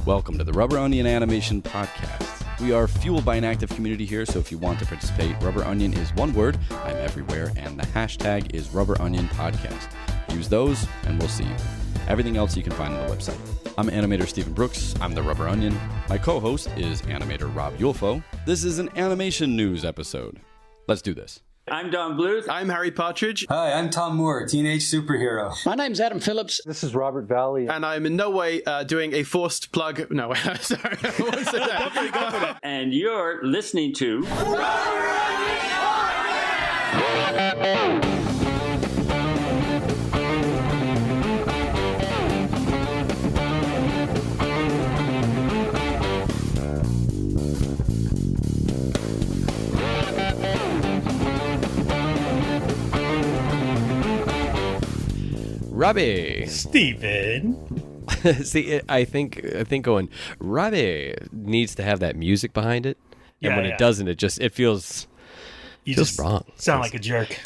Welcome to the Rubber Onion Animation Podcast. We are fueled by an active community here, so if you want to participate, Rubber Onion is one word, I'm everywhere, and the hashtag is Rubber Onion Podcast. Use those, and we'll see you. Everything else you can find on the website. I'm animator Stephen Brooks. I'm the Rubber Onion. My co-host is animator Rob Yulfo. This is an animation news episode. Let's do this. I'm Don Bluth. I'm Harry Partridge. Hi, I'm Tom Moore, teenage superhero. My name's Adam Phillips. This is Robert Valley. And I'm in no way doing a forced plug. No, sorry. I won't say that. And you're listening to... Robbie. Steven. See, I think going Robbie needs to have that music behind it, and when it doesn't, it feels just wrong. Sound like a jerk.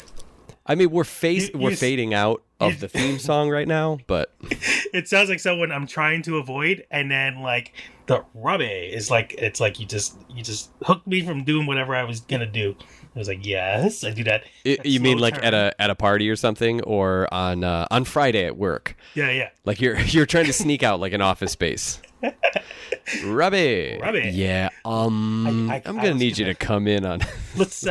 I mean, we're fading out of the theme song right now, but it sounds like someone I'm trying to avoid, and then like the Robbie is like it's like you just hooked me from doing whatever I was gonna do. I was like, yes, I do that. You mean like at a party or something, or on Friday at work? Yeah. Like you're trying to sneak out like an office space. Robbie. Yeah. I'm gonna need you to come in on. Let's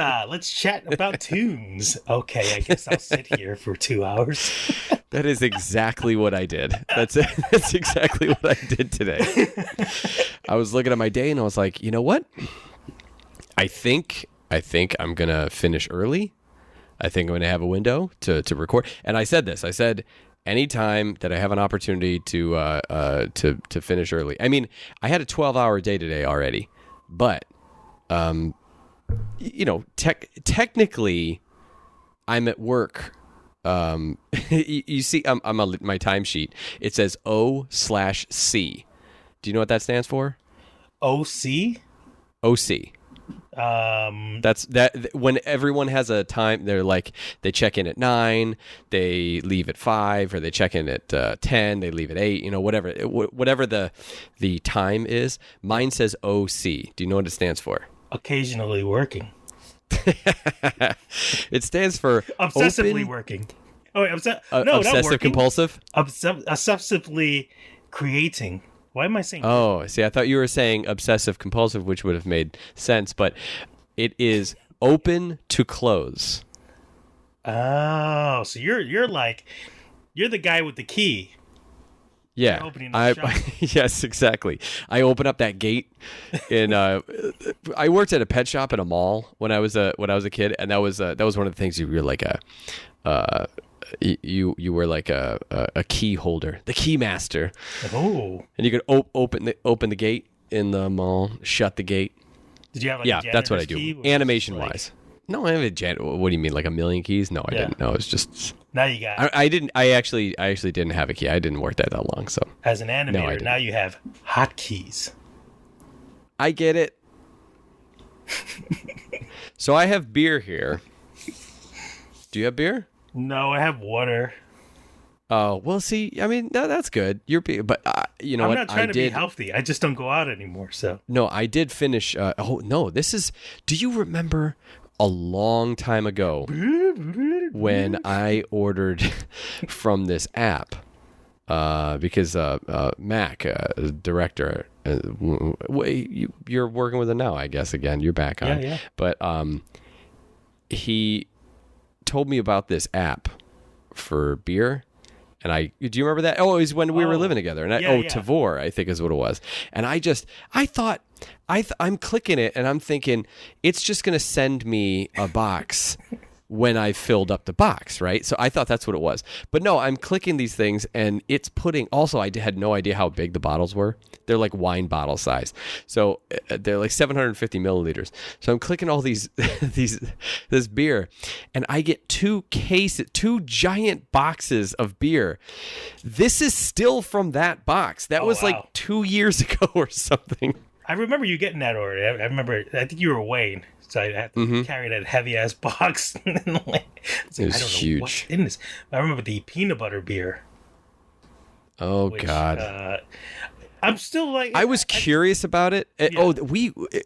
chat about tunes. Okay, I guess I'll sit here for 2 hours. That is exactly what I did. That's exactly what I did today. I was looking at my day and I was like, you know what? I think I'm going to finish early. I think I'm going to have a window to record. And I said this. I said, anytime that I have an opportunity to finish early. I mean, I had a 12-hour day today already. But, technically, I'm at work. You see, I'm on my timesheet. It says O/C. Do you know what that stands for? OC? OC. That's that when everyone has a time. They're like, they check in at 9, they leave at 5, or they check in at 10, they leave at 8. Whatever the time is. Mine says OC. Do you know what it stands for? Occasionally working. It stands for obsessively working. Oh, wait, obsessive compulsive. Obsessively creating. Why am I saying? Oh, see, I thought you were saying obsessive compulsive, which would have made sense, but it is open to close. Oh, so you're the guy with the key. Yeah, yes, exactly. I open up that gate, and I worked at a pet shop in a mall when I was a kid, and that was one of the things you were like you were like a key holder, the key master. Oh, and you could open the gate in the mall, shut the gate. Did you have like a that's what I do, animation wise. No, I have a what do you mean, like a million keys? No, I didn't. No, it's just now you got. I didn't. I actually didn't have a key. I didn't work that long. So as an animator, now you have hotkeys. I get it. So I have beer here. Do you have beer? No, I have water. Oh, well, see, I mean, no, that's good. But you know I'm what? I'm not trying to be healthy. I just don't go out anymore. So no, I did finish. Do you remember a long time ago when I ordered from this app? Because Mac, director, you're working with him now, I guess. Again, you're back on. Yeah. But he told me about this app for beer. And do you remember that? Oh, it was when we were living together. And Tavor, I think is what it was. And I'm clicking it and I'm thinking, it's just going to send me a box when I filled up the box, right? So I thought that's what it was. But no, I'm clicking these things and it's also, I had no idea how big the bottles were. They're like wine bottle size. So they're like 750 milliliters. So I'm clicking all this beer and I get two giant boxes of beer. This is still from that box. That was wow. like 2 years ago or something. I remember you getting that order. I think you were away. So I had to carry that heavy ass box. It was huge. What's in this. I remember the peanut butter beer. Oh God! I'm still like, I was curious about it. Yeah. Oh,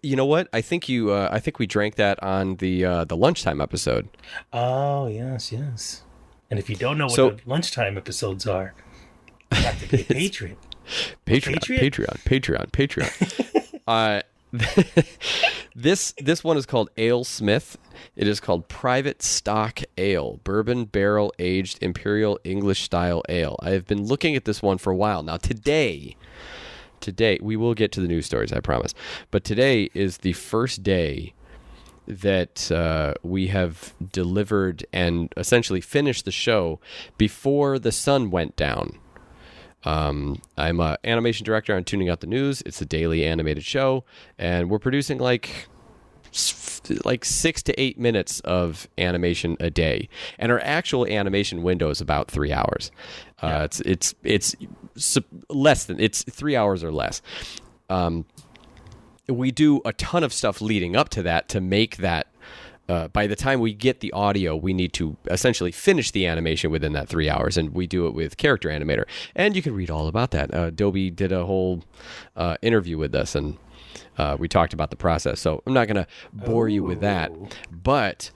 you know what? I think we drank that on the lunchtime episode. Oh, yes. And if you don't know what So- the lunchtime episodes are, you have to be a patron. Patreon. This one is called Ale Smith. It is called Private Stock Ale, bourbon barrel aged imperial English style ale. I have been looking at this one for a while now. Today we will get to the news stories, I promise. But today is the first day that we have delivered and essentially finished the show before the sun went down. I'm an animation director on Tuning Out the News. It's a daily animated show, and we're producing like 6 to 8 minutes of animation a day, and our actual animation window is about 3 hours. It's less than, it's 3 hours or less. We do a ton of stuff leading up to that to make that. By the time we get the audio, we need to essentially finish the animation within that 3 hours, and we do it with Character Animator. And you can read all about that. Adobe did a whole interview with us, and we talked about the process. So I'm not going to bore you with that. But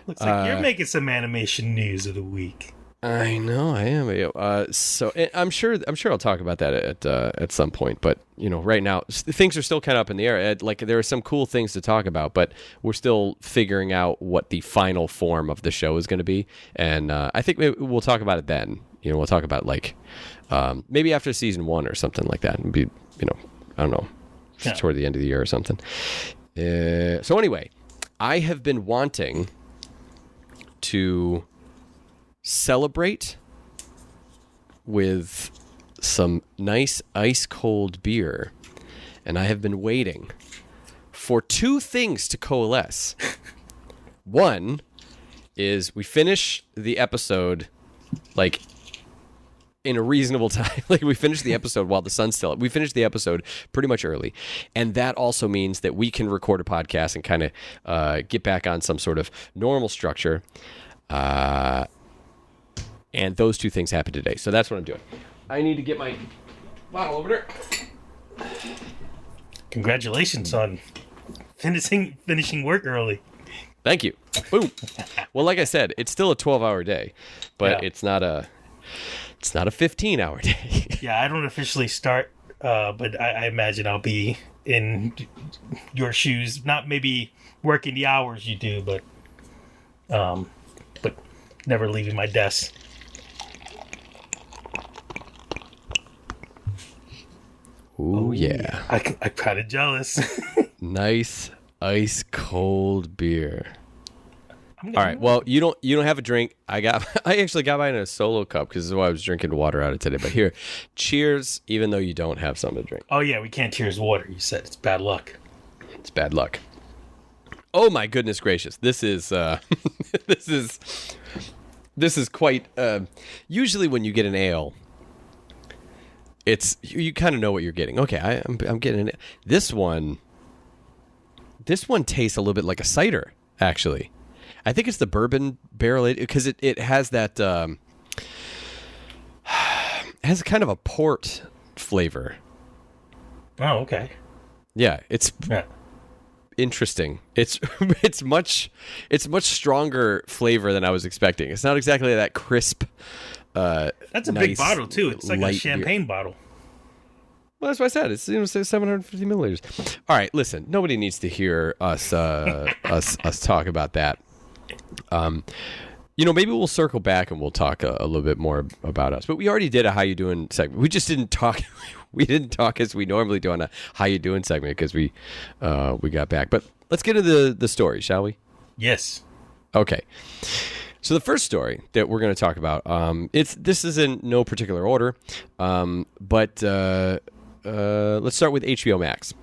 Looks like you're making some animation news of the week. I know I am. So I'm sure I'll talk about that at some point. But right now things are still kind of up in the air. Like there are some cool things to talk about, but we're still figuring out what the final form of the show is going to be. And I think we'll talk about it then. We'll talk about like maybe after season 1 or something like that. It'd be I don't know, toward the end of the year or something. So anyway, I have been wanting to celebrate with some nice ice cold beer, and I have been waiting for 2 things to coalesce. One is we finish the episode like in a reasonable time. Like we finish the episode while the sun's still up. We finish the episode pretty much early, and that also means that we can record a podcast and kind of get back on some sort of normal structure. And those 2 things happened today. So that's what I'm doing. I need to get my bottle opener. Congratulations on finishing work early. Thank you. Boom. Well, like I said, it's still a 12-hour day, but it's not a 15-hour day. Yeah, I don't officially start, but I imagine I'll be in your shoes. Not maybe working the hours you do, but never leaving my desk. Ooh, yeah. I'm kind of jealous. Nice ice cold beer. All right. Well, you don't have a drink. I actually got mine in a solo cup because this is why I was drinking water out of today. But here, cheers. Even though you don't have something to drink. Oh yeah, we can't cheers water. You said it's bad luck. It's bad luck. Oh my goodness gracious! This is this is quite. Usually, when you get an ale, it's you kind of know what you're getting. Okay, I'm getting it. This one tastes a little bit like a cider, actually. I think it's the bourbon barrel because it has that has kind of a port flavor. Oh, okay. Yeah, it's interesting. It's much stronger flavor than I was expecting. It's not exactly that crisp. That's a nice, big bottle too. It's like a champagne beer. bottle. Well, that's what I said. It's 750 milliliters. All right, listen. Nobody needs to hear us us talk about that. Maybe we'll circle back and we'll talk a little bit more about us. But we already did a How You Doing segment. We just didn't talk. We didn't talk as we normally do on a How You Doing segment because we got back. But let's get into the story, shall we? Yes. Okay. So the first story that we're going to talk about, this is in no particular order, but let's start with HBO Max.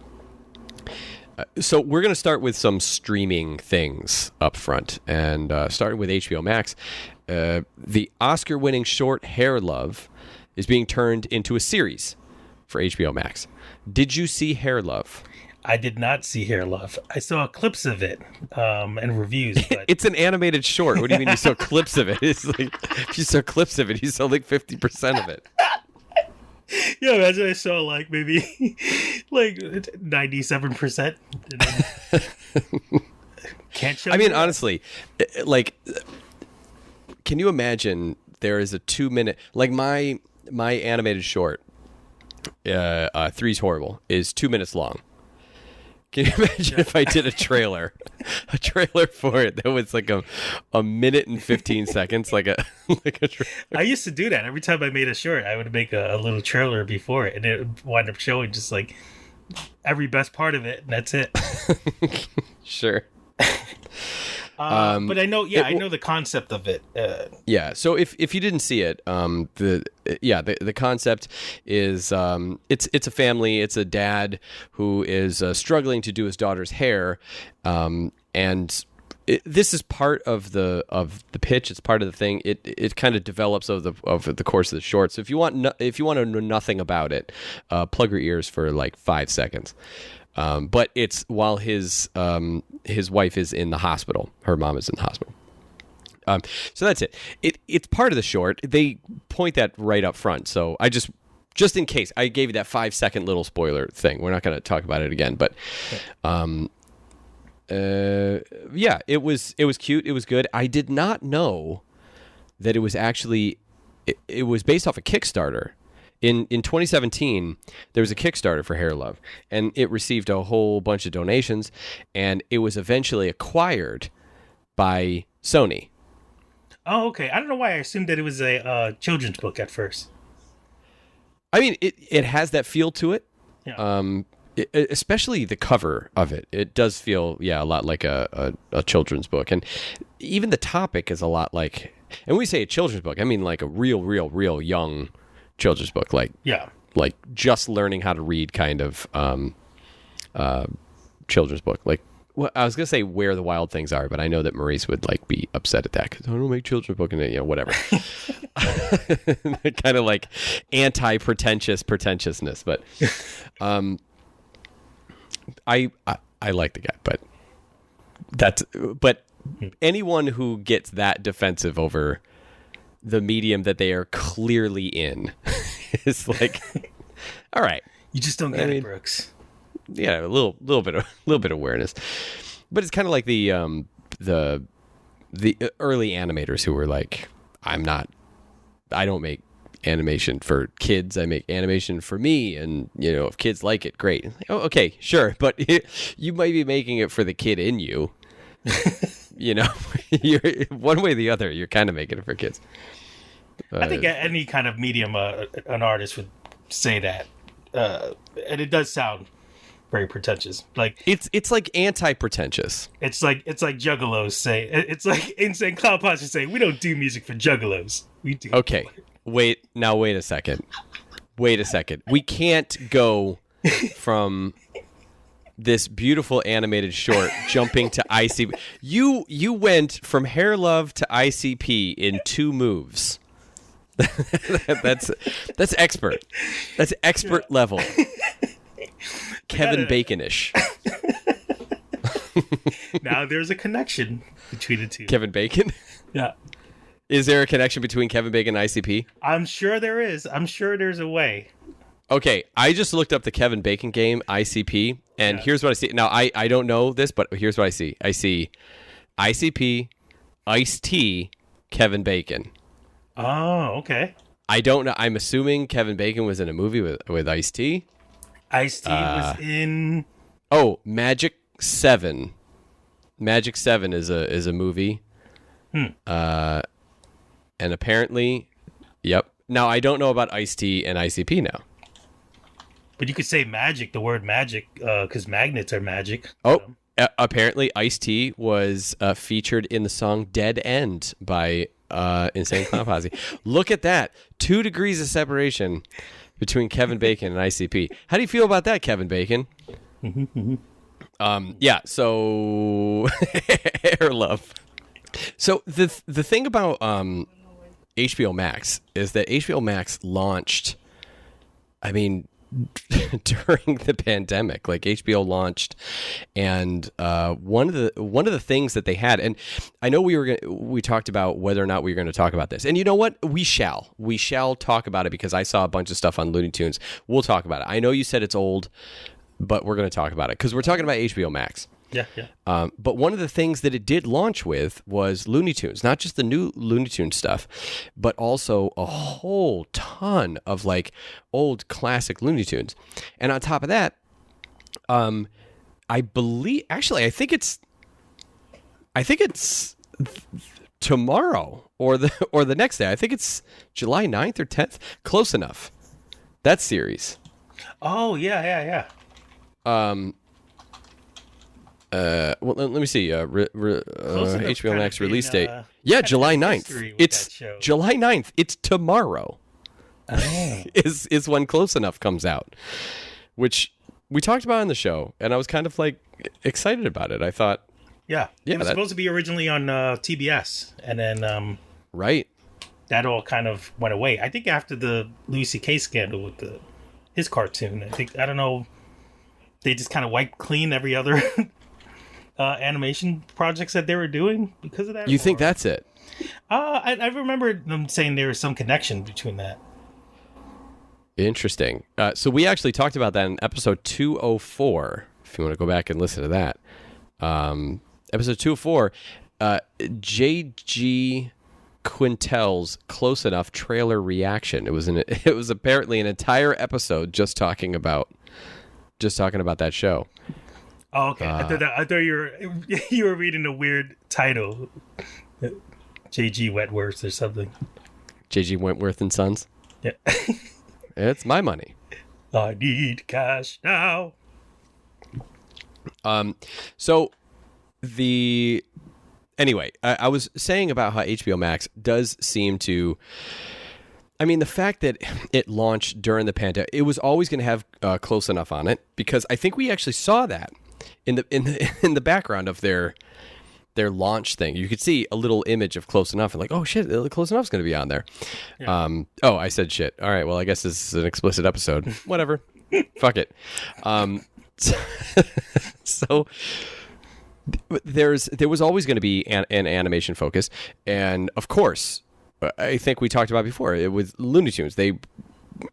So we're going to start with some streaming things up front, and starting with HBO Max, the Oscar-winning short Hair Love is being turned into a series for HBO Max. Did you see Hair Love? I did not see Hair Love. I saw clips of it and reviews. But It's an animated short. What do you mean you saw clips of it? It's like if you saw clips of it, you saw like 50% of it. Yeah, imagine I saw like maybe like 97%. Can't show. I mean, you. honestly, like, can you imagine there is a 2-minute, like my animated short, Three's Horrible, is 2 minutes long. Can you imagine if I did a trailer for it that was like a minute and 15 seconds, like a trailer? I used to do that every time I made a short. I would make a little trailer before it, and it would wind up showing just like every best part of it, and that's it. Sure. But I know, I know the concept of it. Yeah. So if you didn't see it, the concept is it's a family. It's a dad who is struggling to do his daughter's hair, and this is part of the pitch. It's part of the thing. It kind of develops over the course of the short. So if you want to know nothing about it, plug your ears for like 5 seconds. But it's while his wife is in the hospital. Her mom is in the hospital. So that's it. It's part of the short. They point that right up front. So I just in case, I gave you that 5-second little spoiler thing. We're not going to talk about it again. But it was cute. It was good. I did not know that it was actually it was based off a Kickstarter. In 2017, there was a Kickstarter for Hair Love, and it received a whole bunch of donations, and it was eventually acquired by Sony. Oh, okay. I don't know why I assumed that it was a children's book at first. I mean, it has that feel to it. Yeah. Especially the cover of it. It does feel, a lot like a children's book. And even the topic is a lot like, and when we say a children's book, I mean like a real young children's book, like just learning how to read kind of children's book. Like, well, I was gonna say Where the Wild Things Are, but I know that Maurice would like be upset at that because I don't make children's book and whatever. Kind of like pretentiousness, but I like the guy, but anyone who gets that defensive over the medium that they are clearly in is like, all right, You just don't get it, Brooks. Yeah, a little bit of awareness, but it's kind of like the early animators who were like, I don't make animation for kids. I make animation for me, and if kids like it, great. Oh, okay, sure, but you might be making it for the kid in you. You're one way or the other. You're kind of making it for kids. I think any kind of medium, an artist would say that, and it does sound very pretentious. Like it's like anti-pretentious. It's like juggalos say. It's like Insane Clown Posse say, we don't do music for juggalos. We do. Okay, wait a second. We can't go from this beautiful animated short jumping to ICP. You went from Hair Love to ICP in 2 moves. That's expert. That's expert level. Kevin Bacon-ish. Now there's a connection between the two. Kevin Bacon? Yeah. Is there a connection between Kevin Bacon and ICP? I'm sure there is. I'm sure there's a way. Okay, I just looked up the Kevin Bacon game, ICP, and here's what I see. Now, I don't know this, but here's what I see. I see ICP, Ice-T, Kevin Bacon. Oh, okay. I don't know. I'm assuming Kevin Bacon was in a movie with Ice-T. Ice-T was in... Oh, Magic 7. Magic 7 is a movie. And apparently, yep. Now, I don't know about Ice-T and ICP now. But you could say magic, the word magic, because magnets are magic. Oh, apparently Ice-T was featured in the song Dead End by Insane Clown Posse. Look at that. 2 degrees of separation between Kevin Bacon and ICP. How do you feel about that, Kevin Bacon? Yeah, so Hair Love. So the thing about HBO Max is that HBO Max launched, I mean, during the pandemic. Like HBO launched, and one of the things that they had, and I know we talked about whether or not we were going to talk about this, and you know what, we shall talk about it because I saw a bunch of stuff on Looney Tunes. We'll talk about it. I know you said it's old, but we're going to talk about it because we're talking about HBO Max. Yeah, yeah. But one of the things that it did launch with was Looney Tunes, not just the new Looney Tunes stuff, but also a whole ton of like old classic Looney Tunes. And on top of that, I think it's tomorrow or the next day. I think it's July 9th or 10th. Close enough. That series. Oh, yeah. Well, let me see. HBO Max release date. Yeah, July 9th. It's July 9th. It's tomorrow. is when Close Enough comes out, which we talked about on the show, and I was kind of like excited about it. I thought, it was supposed to be originally on TBS, and then right, that all kind of went away. I think after the Louis C.K. scandal with his cartoon, I don't know, they just kind of wiped clean every other animation projects that they were doing because of that. You think that's it? I remember them saying there was some connection between that. Interesting. So we actually talked about that in episode 204. If you want to go back and listen to that, episode 204, J.G. Quintel's Close Enough trailer reaction. It was apparently an entire episode just talking about that show. Oh, okay. I thought you were reading a weird title, J.G. Wentworth or something. J.G. Wentworth and Sons. Yeah. It's my money. I need cash now. Anyway, I was saying about how HBO Max does seem to. I mean, the fact that it launched during the pandemic, it was always going to have Close Enough on it because I think we actually saw that in the background of their launch thing. You could see a little image of Close Enough and like, oh shit, Close Enough's going to be on there. Yeah. I said shit. All right, well, I guess this is an explicit episode. Whatever. Fuck it. So there was always going to be an animation focus, and of course, I think we talked about before with Looney Tunes. They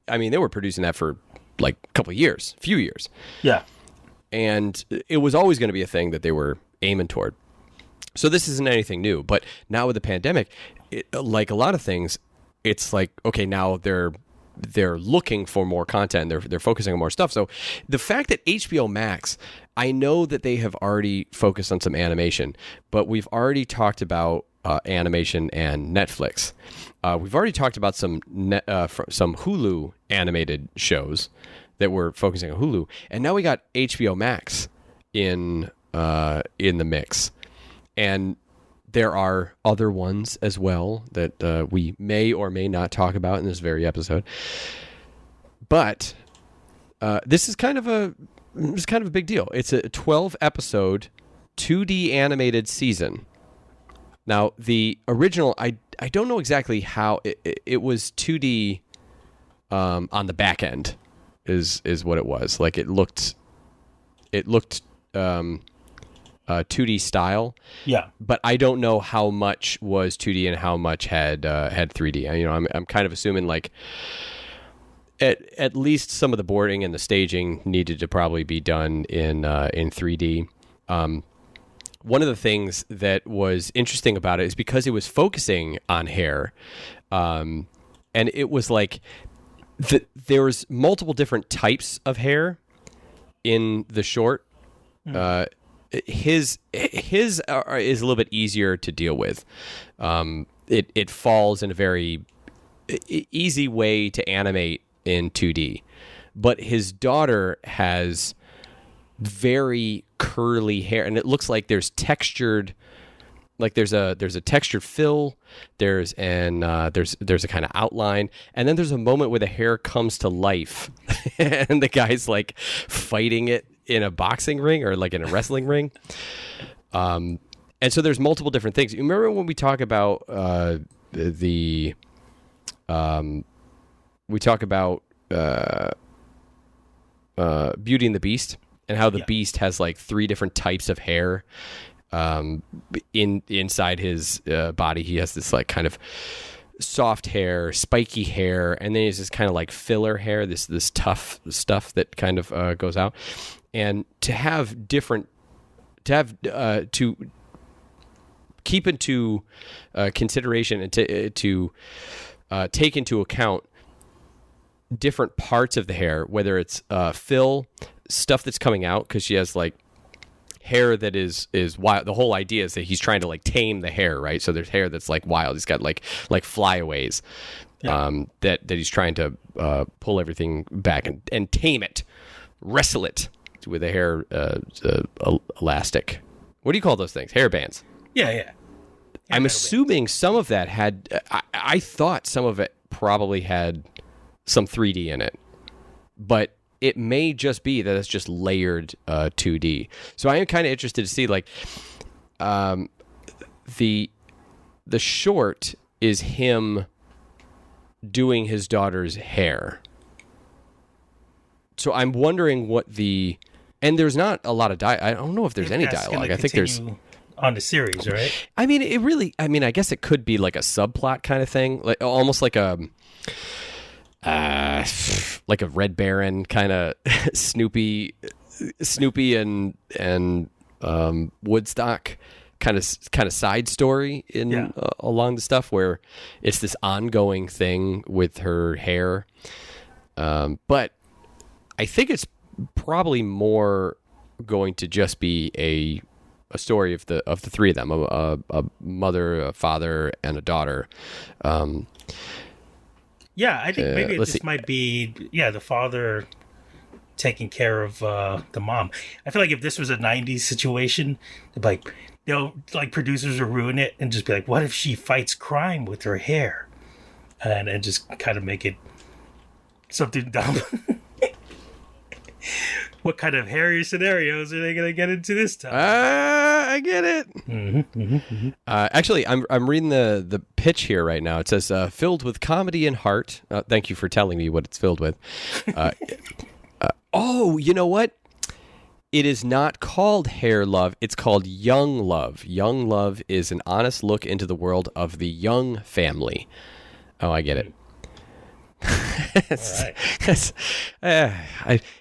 were producing that for like a few years. Yeah. And it was always going to be a thing that they were aiming toward. So this isn't anything new. But now with the pandemic, like a lot of things, it's like, okay, now they're looking for more content. They're focusing on more stuff. So the fact that HBO Max, I know that they have already focused on some animation, but we've already talked about animation and Netflix. We've already talked about some Hulu animated shows that were focusing on Hulu, and now we got HBO Max in the mix, and there are other ones as well that we may or may not talk about in this very episode. But this is kind of a big deal. It's a 12-episode 2D animated season. Now, the original, I don't know exactly how it was 2D on the back end is what it was. Like it looked 2D style. Yeah. But I don't know how much was 2D and how much had 3D. I'm kind of assuming like at least some of the boarding and the staging needed to probably be done in 3D. One of the things that was interesting about it is because it was focusing on hair, and it was like there was multiple different types of hair in the short. His is a little bit easier to deal with. It falls in a very easy way to animate in 2D, but his daughter has very curly hair, and it looks like there's textured, like there's a textured fill, there's a kind of outline, and then there's a moment where the hair comes to life and the guy's like fighting it in a boxing ring or like in a wrestling ring. And so there's multiple different things. You remember when we talk about Beauty and the Beast, and how the Beast has like 3 different types of hair inside his body. He has this like kind of soft hair, spiky hair, and then he has this kind of like filler hair, this tough stuff that kind of goes out. And to keep into consideration and to take into account different parts of the hair, whether it's fill, stuff that's coming out, because she has like hair that is wild. The whole idea is that he's trying to like tame the hair, right? So there's hair that's like wild. He's got like flyaways that he's trying to pull everything back and tame it, wrestle it with a hair elastic. What do you call those things? Hair bands. Yeah. I'm assuming some of that had. I thought some of it probably had some 3D in it, but it may just be that it's just layered 2D. So I am kind of interested to see like the short is him doing his daughter's hair. So I'm wondering and there's not a lot of I don't know if there's any dialogue. I think there's on the series, right? I mean, I guess it could be like a subplot kind of thing, like almost like a Red Baron kind of Snoopy and Woodstock kind of side story in along the stuff where it's this ongoing thing with her hair. But I think it's probably more going to just be a story of the 3 of them, a mother, a father, and a daughter. I think maybe this might be the father taking care of the mom. I feel like if this was a 90s situation, like producers would ruin it and just be like, what if she fights crime with her hair? And just kind of make it something dumb. What kind of hairy scenarios are they going to get into this time? I get it. Actually, I'm reading the pitch here right now. It says, filled with comedy and heart. Thank you for telling me what it's filled with. Oh, you know what? It is not called Hair Love. It's called Young Love. Young Love is an honest look into the world of the Young family. Oh, I get it.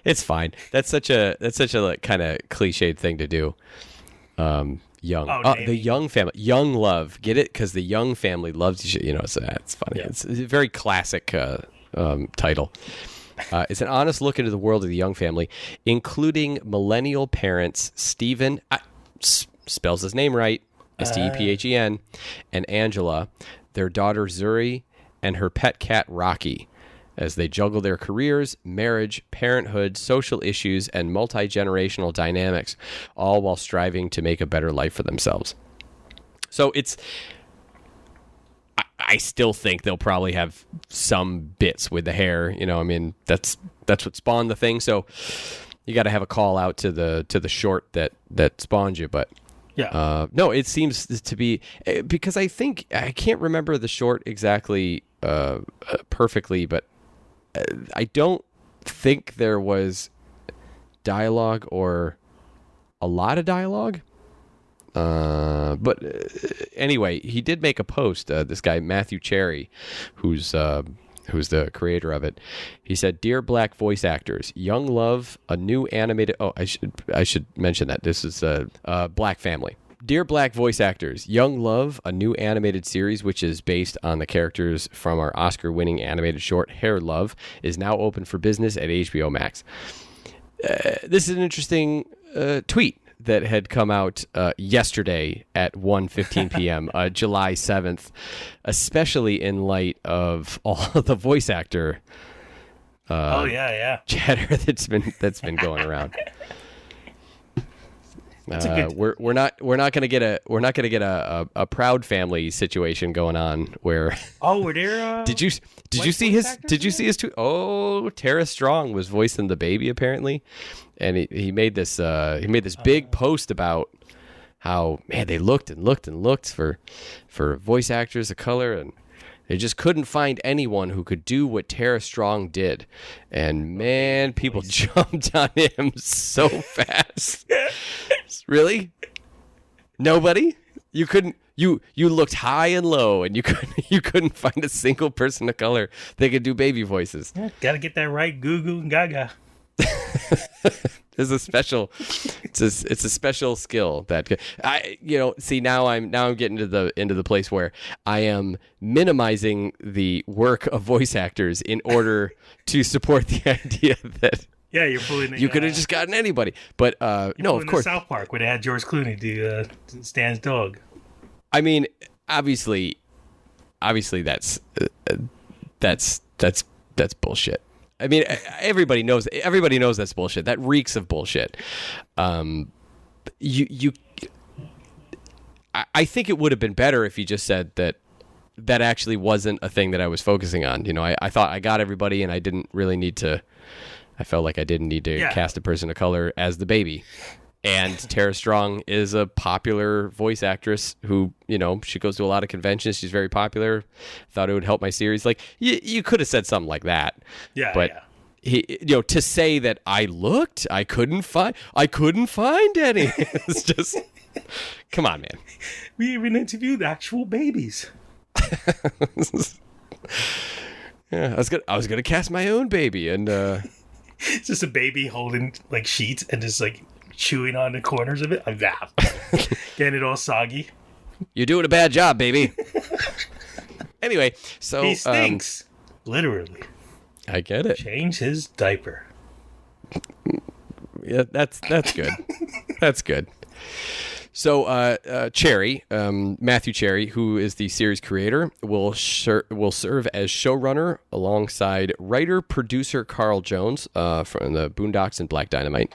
It's fine. That's such a like, kind of cliched thing to do. The Young family, Young Love. Get it? Because the Young family loves you. You know, so that's funny. Yeah. It's a very classic title. It's an honest look into the world of the Young family, including millennial parents Stephen, spells his name right, Stephen, and Angela, their daughter Zuri, and her pet cat Rocky, as they juggle their careers, marriage, parenthood, social issues, and multi-generational dynamics, all while striving to make a better life for themselves. So I still think they'll probably have some bits with the hair. You know, I mean, that's what spawned the thing. So you got to have a call out to the short that spawned you. But no, it seems to be, because I can't remember the short exactly perfectly, but I don't think there was dialogue or a lot of dialogue. But anyway, he did make a post. This guy Matthew Cherry, who's the creator of it, he said, "Dear Black voice actors, Young Love, a new animated." Oh, I should mention that this is a Black family. Dear Black voice actors, Young Love, a new animated series which is based on the characters from our Oscar-winning animated short Hair Love, is now open for business at HBO Max. This is an interesting tweet that had come out yesterday at 1:15 p.m., July 7th, especially in light of all of the voice actor chatter that's been going around. We're not gonna get a Proud Family situation going on where. Oh, were there? Did you see his tweet? Oh, Tara Strong was voicing the baby apparently, and he made this big post about how, man, they looked for voice actors of color, and They just couldn't find anyone who could do what Tara Strong did. And man, people jumped on him so fast. Really? Nobody? You couldn't. You looked high and low, and you couldn't find a single person of color that could do baby voices. Yeah, gotta get that right, Goo Goo and Gaga. It's a special skill that now I'm getting into the place where I am minimizing the work of voice actors in order to support the idea that you're pulling. You could have just gotten anybody, but no, of course. South Park, where they had George Clooney do Stan's dog. I mean, obviously, that's bullshit. I mean, everybody knows that's bullshit. That reeks of bullshit. I think it would have been better if you just said that actually wasn't a thing that I was focusing on. I thought I got everybody, and I didn't really need to. I felt like I didn't need to cast a person of color as the baby. And Tara Strong is a popular voice actress who, she goes to a lot of conventions. She's very popular. Thought it would help my series. Like, you could have said something like that. Yeah. But to say that I couldn't find any. It's just, come on, man. We even interviewed actual babies. Yeah, I was gonna cast my own baby, and it's just a baby holding like sheets and just like chewing on the corners of it, like that, getting it all soggy. You're doing a bad job, baby. Anyway, so he stinks, literally. I get it. Change his diaper. Yeah, that's good. That's good. So Cherry, Matthew Cherry, who is the series creator, will serve as showrunner alongside writer-producer Carl Jones from the Boondocks and Black Dynamite.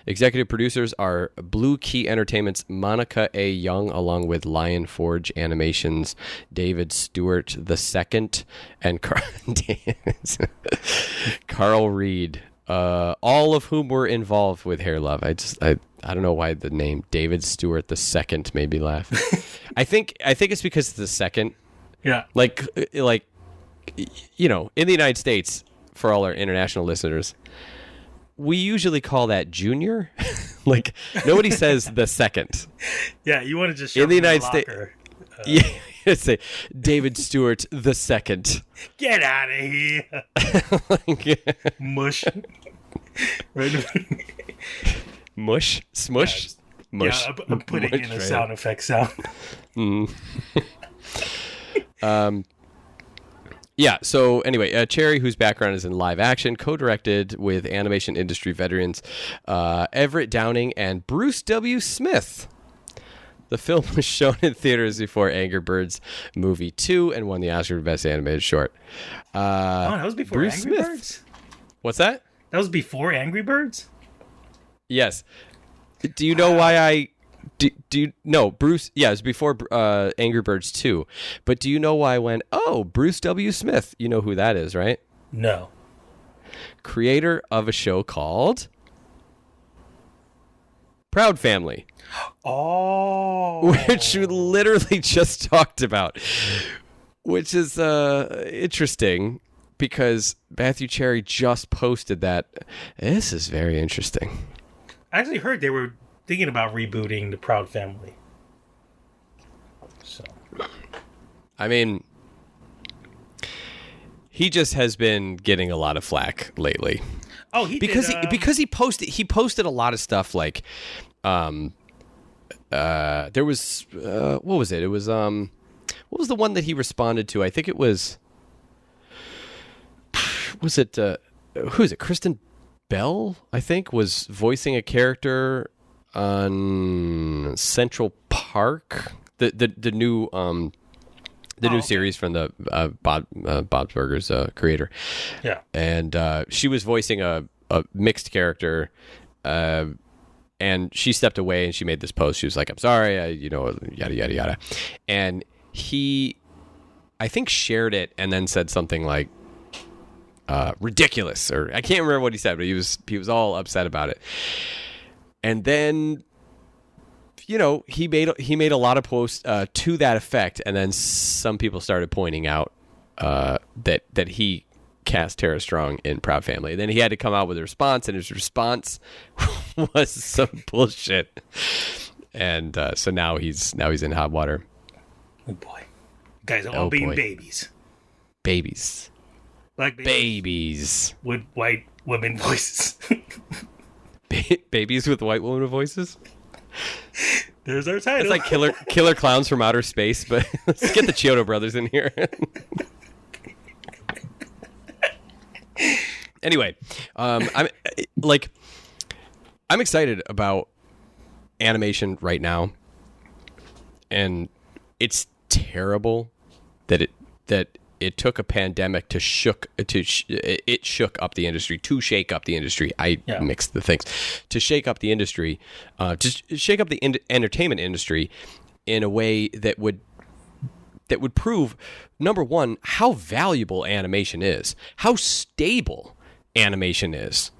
Executive producers are Blue Key Entertainment's Monica A. Young, along with Lion Forge Animation's David Stewart II and Carl Reed. All of whom were involved with Hair Love. I don't know why the name David Stewart II made me laugh. I think it's because it's the second. Yeah. Like in the United States, for all our international listeners, we usually call that junior. Like, nobody says the second. Yeah, you want to just in the United States. Yeah, say David Stewart II. Get out of here. Mush. Mush? Smush? Mush. Yeah, I'm putting Mush, in a right? sound effect sound. Yeah, so anyway, Cherry, whose background is in live action, co-directed with animation industry veterans Everett Downing and Bruce W. Smith. The film was shown in theaters before Angry Birds Movie 2 and won the Oscar for Best Animated Short. That was before Bruce Angry Smith. Birds? What's that? That was before Angry Birds? Yes. Do you know why I... No, Bruce... Yeah, it was before Angry Birds 2. But do you know why I went, oh, Bruce W. Smith? You know who that is, right? No. Creator of a show called... Proud Family. Oh. Which we literally just talked about. Which is interesting because Matthew Cherry just posted that. This is very interesting. I actually heard they were thinking about rebooting the Proud Family. So, I mean, he just has been getting a lot of flack lately. Oh, he because did, because he posted a lot of stuff like, there was what was it? It was what was the one that he responded to? I think it was who is it? Kristen Bell, I think, was voicing a character on Central Park, the new new series from the Bob's Burgers creator. Yeah, and she was voicing a mixed character, and she stepped away and she made this post. She was like, "I'm sorry, yada yada yada," and he, I think, shared it and then said something like ridiculous, or I can't remember what he said, but he was all upset about it. And then, he made a lot of posts to that effect, and then some people started pointing out that he cast Tara Strong in Proud Family. And then he had to come out with a response, and his response was some bullshit. And so now he's in hot water. Oh boy, you guys are all being babies. Babies. Black babies with white women voices. Babies with white women voices. There's our title. It's like killer clowns from outer space, but let's get the Chiodo brothers in here. Anyway, I'm excited about animation right now, and it's terrible that it took a pandemic to shake up the industry. I mixed the things to shake up the industry, to shake up the entertainment industry in a way that would prove, number one, how valuable animation is, how stable animation is,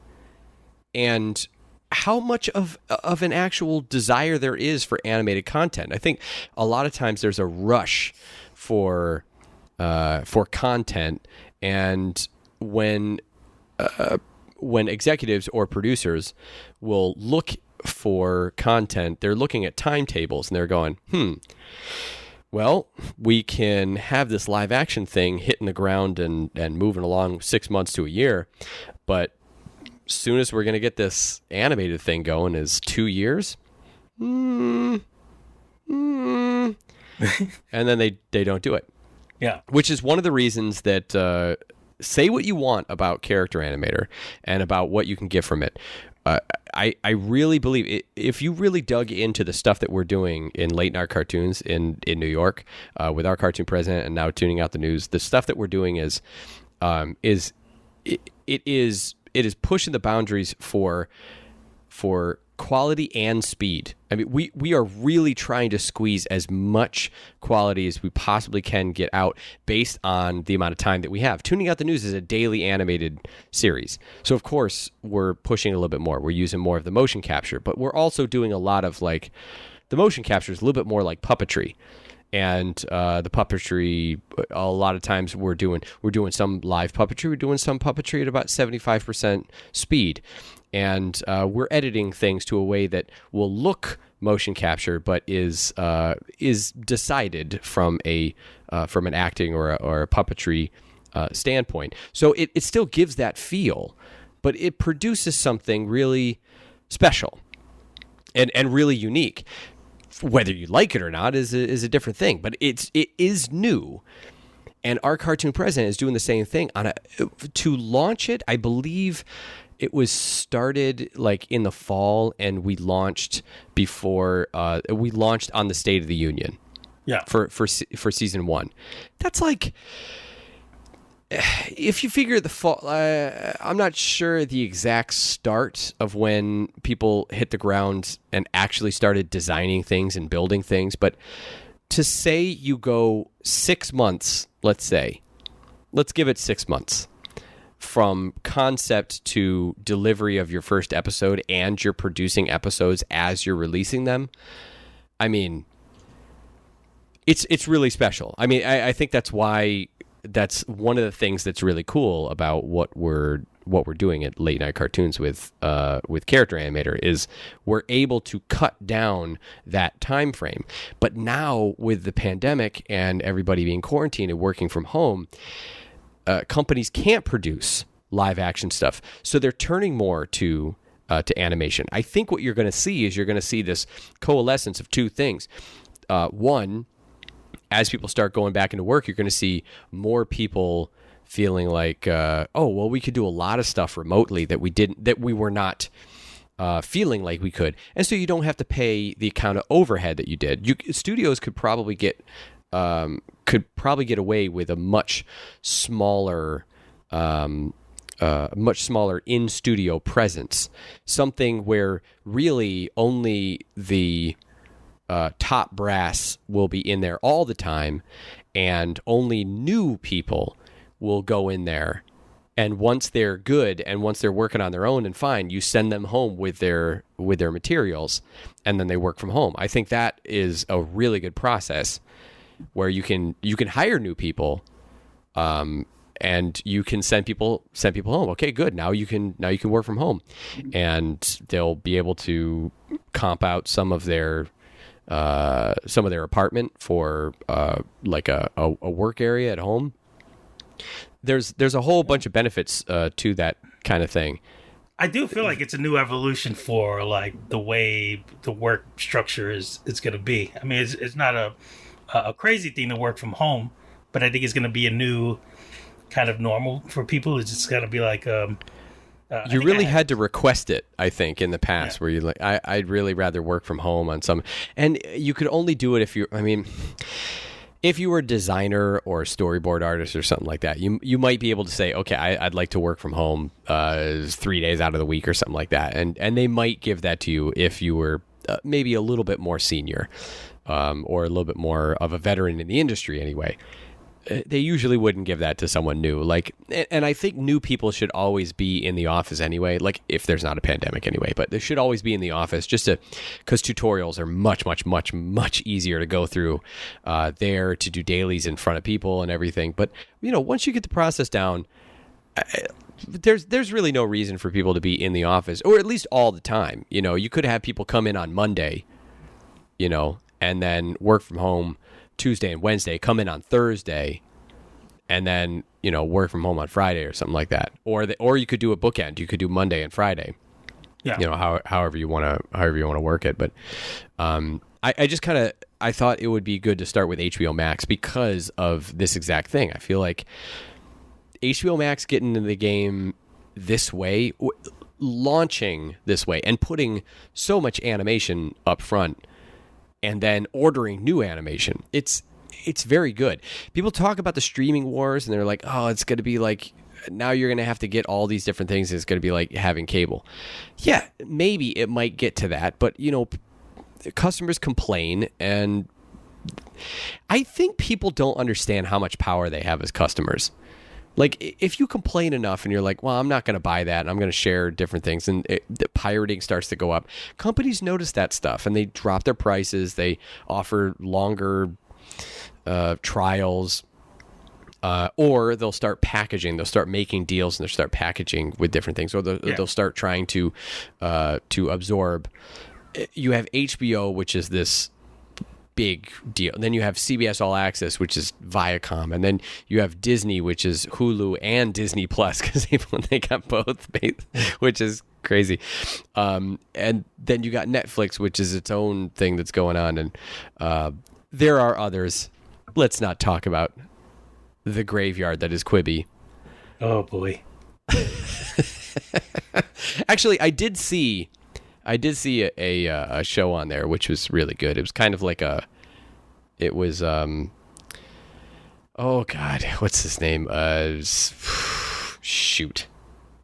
and how much of an actual desire there is for animated content. I think a lot of times there's a rush for content, and when executives or producers will look for content, they're looking at timetables and they're going, well, we can have this live action thing hitting the ground and moving along 6 months to a year, but soon as we're going to get this animated thing going is 2 years. And then they don't do it. Yeah. Which is one of the reasons that say what you want about Character Animator and about what you can get from it. I really believe if you really dug into the stuff that we're doing in Late Night Cartoons in New York with our cartoon president and now tuning out the news, the stuff that we're doing is pushing the boundaries for quality and speed. I mean, we are really trying to squeeze as much quality as we possibly can get out based on the amount of time that we have. Tuning Out the News is a daily animated series. So, of course, we're pushing a little bit more. We're using more of the motion capture, but we're also doing a lot of, the motion capture is a little bit more like puppetry. And the puppetry, a lot of times we're doing some live puppetry. We're doing some puppetry at about 75% speed. And we're editing things to a way that will look motion capture, but is decided from an acting or a puppetry standpoint. So it still gives that feel, but it produces something really special and really unique. Whether you like it or not is a different thing, but it is new. And our cartoon president is doing the same thing to launch it. I believe it was started in the fall, and we launched on the State of the Union. Yeah. For season 1. That's if you figure the fall, I'm not sure the exact start of when people hit the ground and actually started designing things and building things, but to say you go 6 months, let's give it 6 months from concept to delivery of your first episode, and you're producing episodes as you're releasing them. I mean, it's really special. I mean, I think that's why. That's one of the things that's really cool about what we're doing at Late Night Cartoons with Character Animator is we're able to cut down that time frame. But now with the pandemic and everybody being quarantined and working from home, companies can't produce live action stuff, so they're turning more to animation. I think what you're going to see is this coalescence of two things. One, as people start going back into work, you're going to see more people feeling like, we could do a lot of stuff remotely that we were not feeling like we could. And so you don't have to pay the kind of overhead that you did. Studios could probably get away with a much smaller in-studio presence, something where really only the top brass will be in there all the time, and only new people will go in there. And once they're good and once they're working on their own and fine, you send them home with their materials, and then they work from home. I think that is a really good process where you can hire new people, And you can send people home. Okay, good. Now you can work from home, and they'll be able to comp out some of their apartment for like a work area at home. There's a whole bunch of benefits to that kind of thing. I do feel like it's a new evolution for like the way the work structure is going to be. I mean, it's not a crazy thing to work from home, but I think it's going to be a new kind of normal for people. It's just going to be like you really had to request it, I think, in the past, where you like, I'd really rather work from home on some, and you could only do it if you were a designer or a storyboard artist or something like that. You might be able to say, okay, I'd like to work from home 3 days out of the week or something like that, and they might give that to you if you were maybe a little bit more senior, or a little bit more of a veteran in the industry anyway. They usually wouldn't give that to someone new. Like, and I think new people should always be in the office anyway, like if there's not a pandemic anyway, but they should always be in the office because tutorials are much, much, much, much easier to go through there, to do dailies in front of people and everything. But, once you get the process down, there's really no reason for people to be in the office, or at least all the time. You could have people come in on Monday, and then work from home Tuesday and Wednesday, come in on Thursday, and then work from home on Friday or something like that. Or you could do a bookend. You could do Monday and Friday. Yeah. However you want to work it. But I just I thought it would be good to start with HBO Max because of this exact thing. I feel like HBO Max getting into the game this way, launching this way, and putting so much animation up front, and then ordering new animation. It's very good. People talk about the streaming wars, and they're like, oh, it's going to be like, now you're going to have to get all these different things. It's going to be like having cable. Yeah, maybe it might get to that, but, customers complain, and I think people don't understand how much power they have as customers. Like, if you complain enough and you're like, well, I'm not going to buy that, and I'm going to share different things, and the pirating starts to go up, companies notice that stuff, and they drop their prices. They offer longer trials, or they'll start packaging. They'll start making deals, and they'll start packaging with different things, or they'll start trying to absorb. You have HBO, which is this big deal. And then you have CBS All Access, which is Viacom, and then you have Disney, which is Hulu and Disney Plus, because they got both, which is crazy. And then you got Netflix, which is its own thing that's going on, and there are others. Let's not talk about the graveyard that is Quibi. Oh boy. Actually, I did see a show on there, which was really good. It was kind of like oh God, what's his name? Shoot.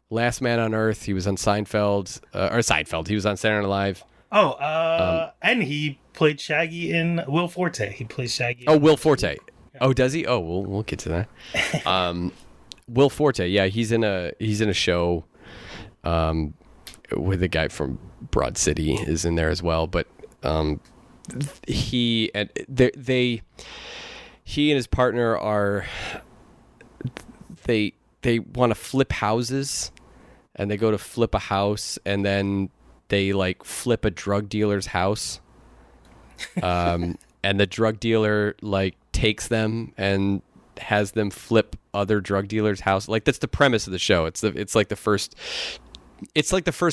Last Man on Earth. He was on Seinfeld. He was on Saturday Night Live. Oh, and he played Shaggy in Will Forte. He plays Shaggy. Oh, Will Forte. Yeah. Oh, does he? Oh, we'll get to that. Will Forte. Yeah, he's in a show with a guy from Broad City is in there as well, but he and his partner are they want to flip houses, and they go to flip a house, and then they like flip a drug dealer's house, and the drug dealer like takes them and has them flip other drug dealers' house. Like, that's the premise of the show. It's like the first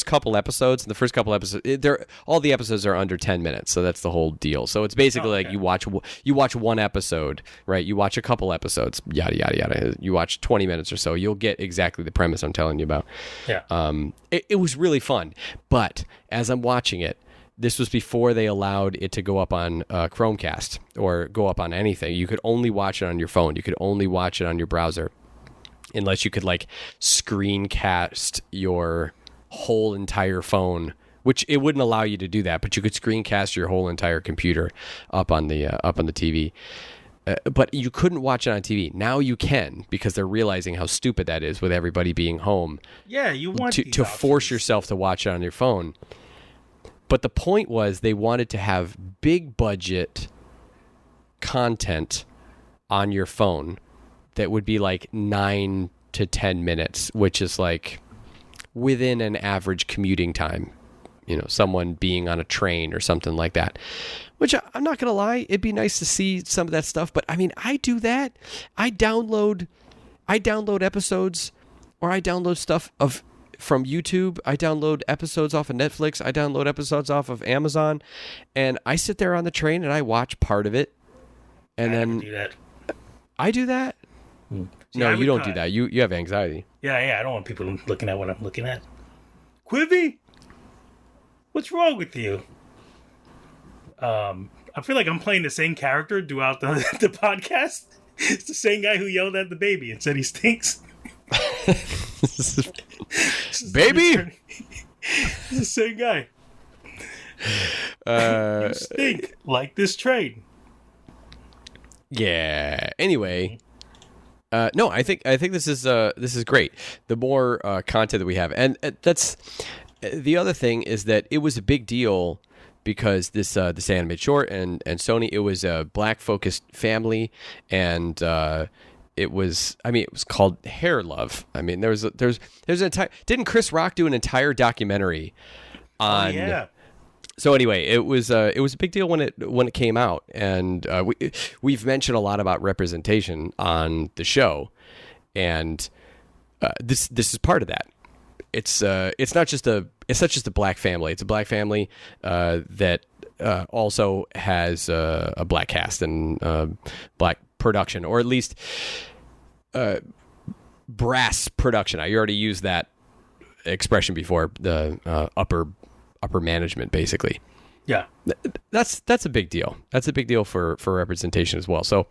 couple episodes, and the first couple episodes, all the episodes are under 10 minutes, so that's the whole deal. So it's basically like you watch one episode, right? You watch a couple episodes, yada yada yada. You watch 20 minutes or so, you'll get exactly the premise I'm telling you about. Yeah. It was really fun, but as I'm watching it, this was before they allowed it to go up on Chromecast or go up on anything. You could only watch it on your phone. You could only watch it on your browser, unless you could like screencast your whole entire phone, which it wouldn't allow you to do that, but you could screencast your whole entire computer up on the TV. But you couldn't watch it on TV. Now you can, because they're realizing how stupid that is with everybody being home. Yeah, you want to force yourself to watch it on your phone. But the point was, they wanted to have big budget content on your phone that would be like 9 to 10 minutes, which is like within an average commuting time. Someone being on a train or something like that. Which I'm not going to lie, it'd be nice to see some of that stuff. But I mean, I do that. I download episodes, or I download stuff from YouTube. I download episodes off of Netflix. I download episodes off of Amazon, and I sit there on the train and I watch part of it. And then do that. I do that. No, you don't do that. You have anxiety. Yeah. I don't want people looking at what I'm looking at. Quibby, what's wrong with you? I feel like I'm playing the same character throughout the podcast. It's the same guy who yelled at the baby and said he stinks. Baby? It's the same guy. You stink like this train. Yeah. Anyway, no, I think this is great. The more content that we have, and that's the other thing is that it was a big deal because this animated short and Sony, it was a black focused family, and it was called Hair Love. I mean, there's an entire, didn't Chris Rock do an entire documentary on? Oh, yeah. So anyway, it was a big deal when it came out, and we've mentioned a lot about representation on the show, and this is part of that. It's not just a black family. It's a black family that also has a black cast and black production, or at least brass production. I already used that expression before. The upper management, basically. Yeah, that's a big deal. That's a big deal for representation as well. So,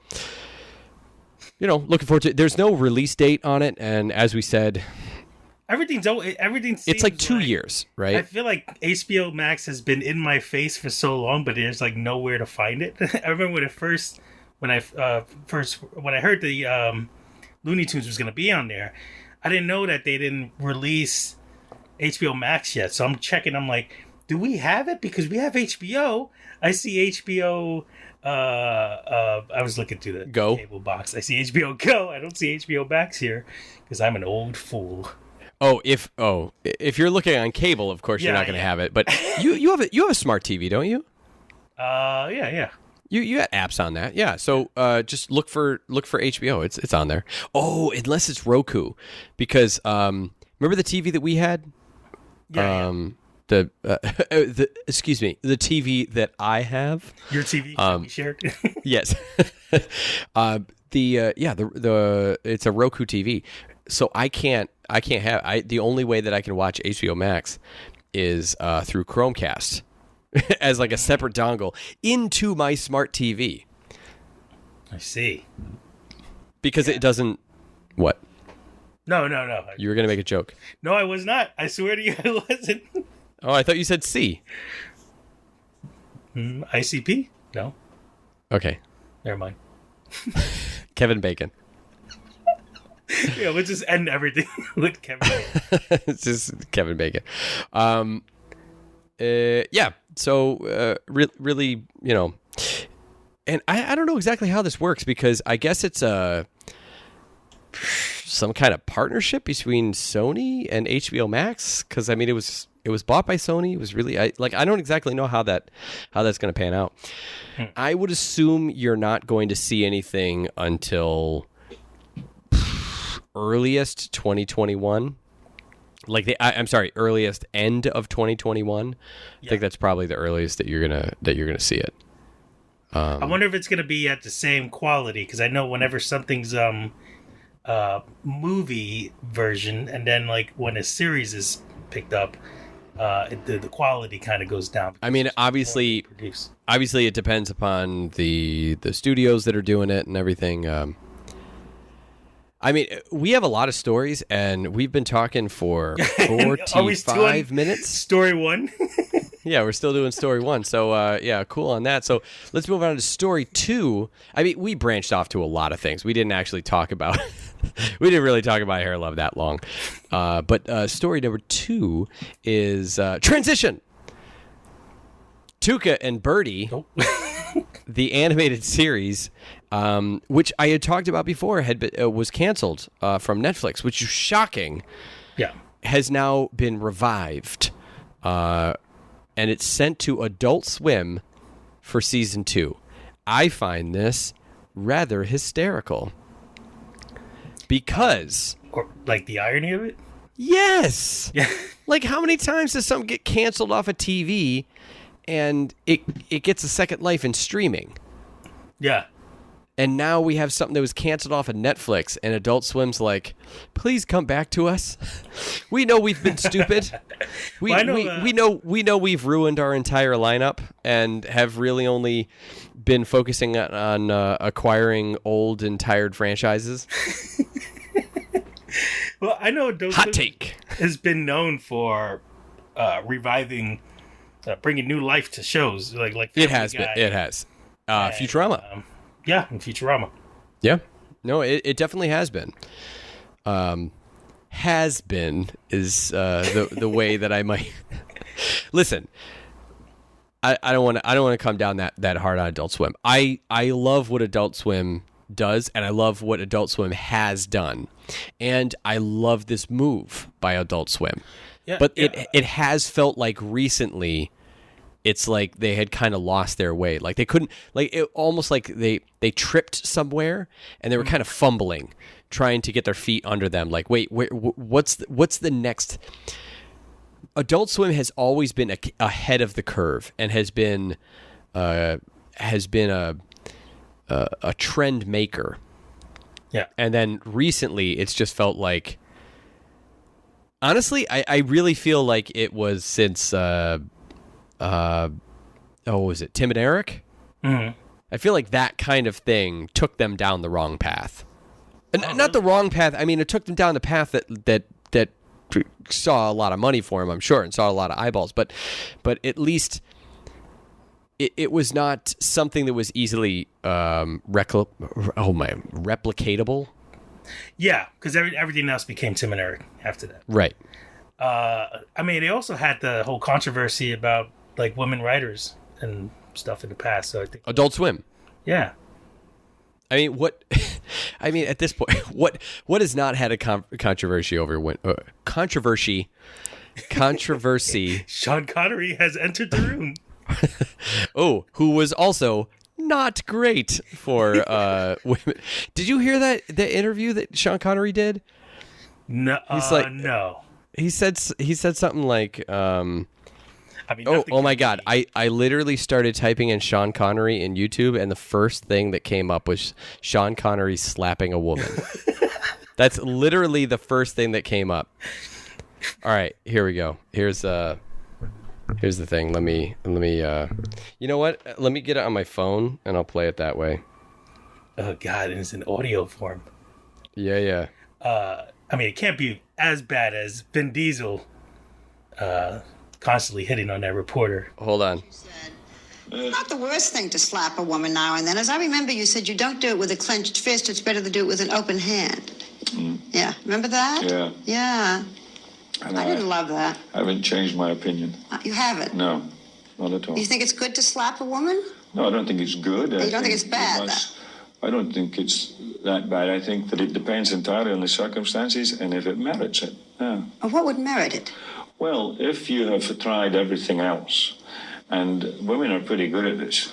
looking forward to it. There's no release date on it, and as we said, everything. It's like 2 years, right? I feel like HBO Max has been in my face for so long, but there's like nowhere to find it. I remember when I heard the Looney Tunes was going to be on there, I didn't know that they didn't release HBO Max yet. So I'm checking. I'm like, do we have it? Because we have HBO. I see HBO. I was looking through the cable box. I see HBO Go. I don't see HBO Max here because I'm an old fool. If you're looking on cable, of course you're not going to have it. But you have a smart TV, don't you? Yeah. You got apps on that, yeah. So just look for HBO. It's on there. Oh, unless it's Roku, because remember the TV that we had? Excuse me, the TV that I have. Your TV we shared. Yes. It's a Roku TV. So I can't have the only way that I can watch HBO Max is through Chromecast as like a separate dongle into my smart TV. I see. Because it doesn't what? No. You were going to make a joke. No, I was not. I swear to you I wasn't. Oh, I thought you said C. ICP? No. Okay. Never mind. Kevin Bacon. Yeah, we'll just end everything with Kevin Bacon. It's just Kevin Bacon. Yeah. So, really, and I don't know exactly how this works, because I guess it's some kind of partnership between Sony and HBO Max. Because I mean, it was bought by Sony. It was really I don't exactly know how that's going to pan out. I would assume you're not going to see anything until earliest 2021. I'm sorry, earliest end of 2021. I think that's probably the earliest that you're gonna see it. I wonder if it's gonna be at the same quality, because I know whenever something's movie version, and then like when a series is picked up, the quality kind of goes down. I mean, obviously it depends upon the studios that are doing it and everything. I mean, we have a lot of stories, and we've been talking for 45 minutes. Story one? Yeah, we're still doing story one. So, yeah, cool on that. So let's move on to story two. I mean, we branched off to a lot of things. We didn't actually talk about... we didn't really talk about Hair Love that long. But story number two is Transition. Toucan and Birdie the animated series, which I had talked about before, was canceled from Netflix, which is shocking. Yeah. Has now been revived, and it's sent to Adult Swim for season 2. I find this rather hysterical because, Or like the irony of it. yes, Yeah. like how many times does something get canceled off of TV, and it gets a second life in streaming? Yeah. And now we have something that was canceled off of Netflix, and Adult Swim's like, please come back to us. We know we've been stupid. We know we've ruined our entire lineup and have really only been focusing on acquiring old and tired franchises. Well, I know Adult Hot Swim take. has been known for reviving, bringing new life to shows like It Family has been. Guy It has. Futurama. Yeah, and Futurama. Yeah. No, it definitely has been. Has been is the way that I might listen. I don't want to come down that hard on Adult Swim. I love what Adult Swim does, and I love what Adult Swim has done, and I love this move by Adult Swim. Yeah, but yeah. it has felt like recently. It's like they had kind of lost their way. Like they couldn't, like it almost like they tripped somewhere and they were kind of fumbling, trying to get their feet under them. Like, wait, what's the next? Adult Swim has always been ahead of the curve and has been a trend maker. Yeah. And then recently, it's just felt like, honestly, I really feel like it was since. Was it Tim and Eric? Mm-hmm. I feel like that kind of thing took them down the wrong path. Not the wrong path. I mean, it took them down the path that saw a lot of money for him, I'm sure, and saw a lot of eyeballs. But at least it was not something that was easily replicatable. Yeah, because everything else became Tim and Eric after that. Right. I mean, they also had the whole controversy about like women writers and stuff in the past. So I think Adult Swim. Yeah. I mean, what? I mean, at this point, what has not had a controversy over controversy? Sean Connery has entered the room. Who was also not great for women. Did you hear the interview that Sean Connery did? No, He's like, no. He said something like, I mean, oh my God. I literally started typing in Sean Connery in YouTube, and the first thing that came up was Sean Connery slapping a woman. That's literally the first thing that came up. All right, here we go. Here's the thing. Let me you know what? Let me get it on my phone and I'll play it that way. Oh God, and it's in audio form. Yeah. I mean, it can't be as bad as Vin Diesel constantly hitting on that reporter. Hold on. It's not the worst thing to slap a woman now and then. As I remember, you said you don't do it with a clenched fist. It's better to do it with an open hand. Yeah, remember that? Yeah. Yeah. And I didn't love that. I haven't changed my opinion. You haven't? No, not at all. You think it's good to slap a woman? No, I don't think it's good. You don't think it's bad? I don't think it's that bad. I think that it depends entirely on the circumstances and if it merits it. Yeah. What would merit it? Well, if you have tried everything else, and women are pretty good at this,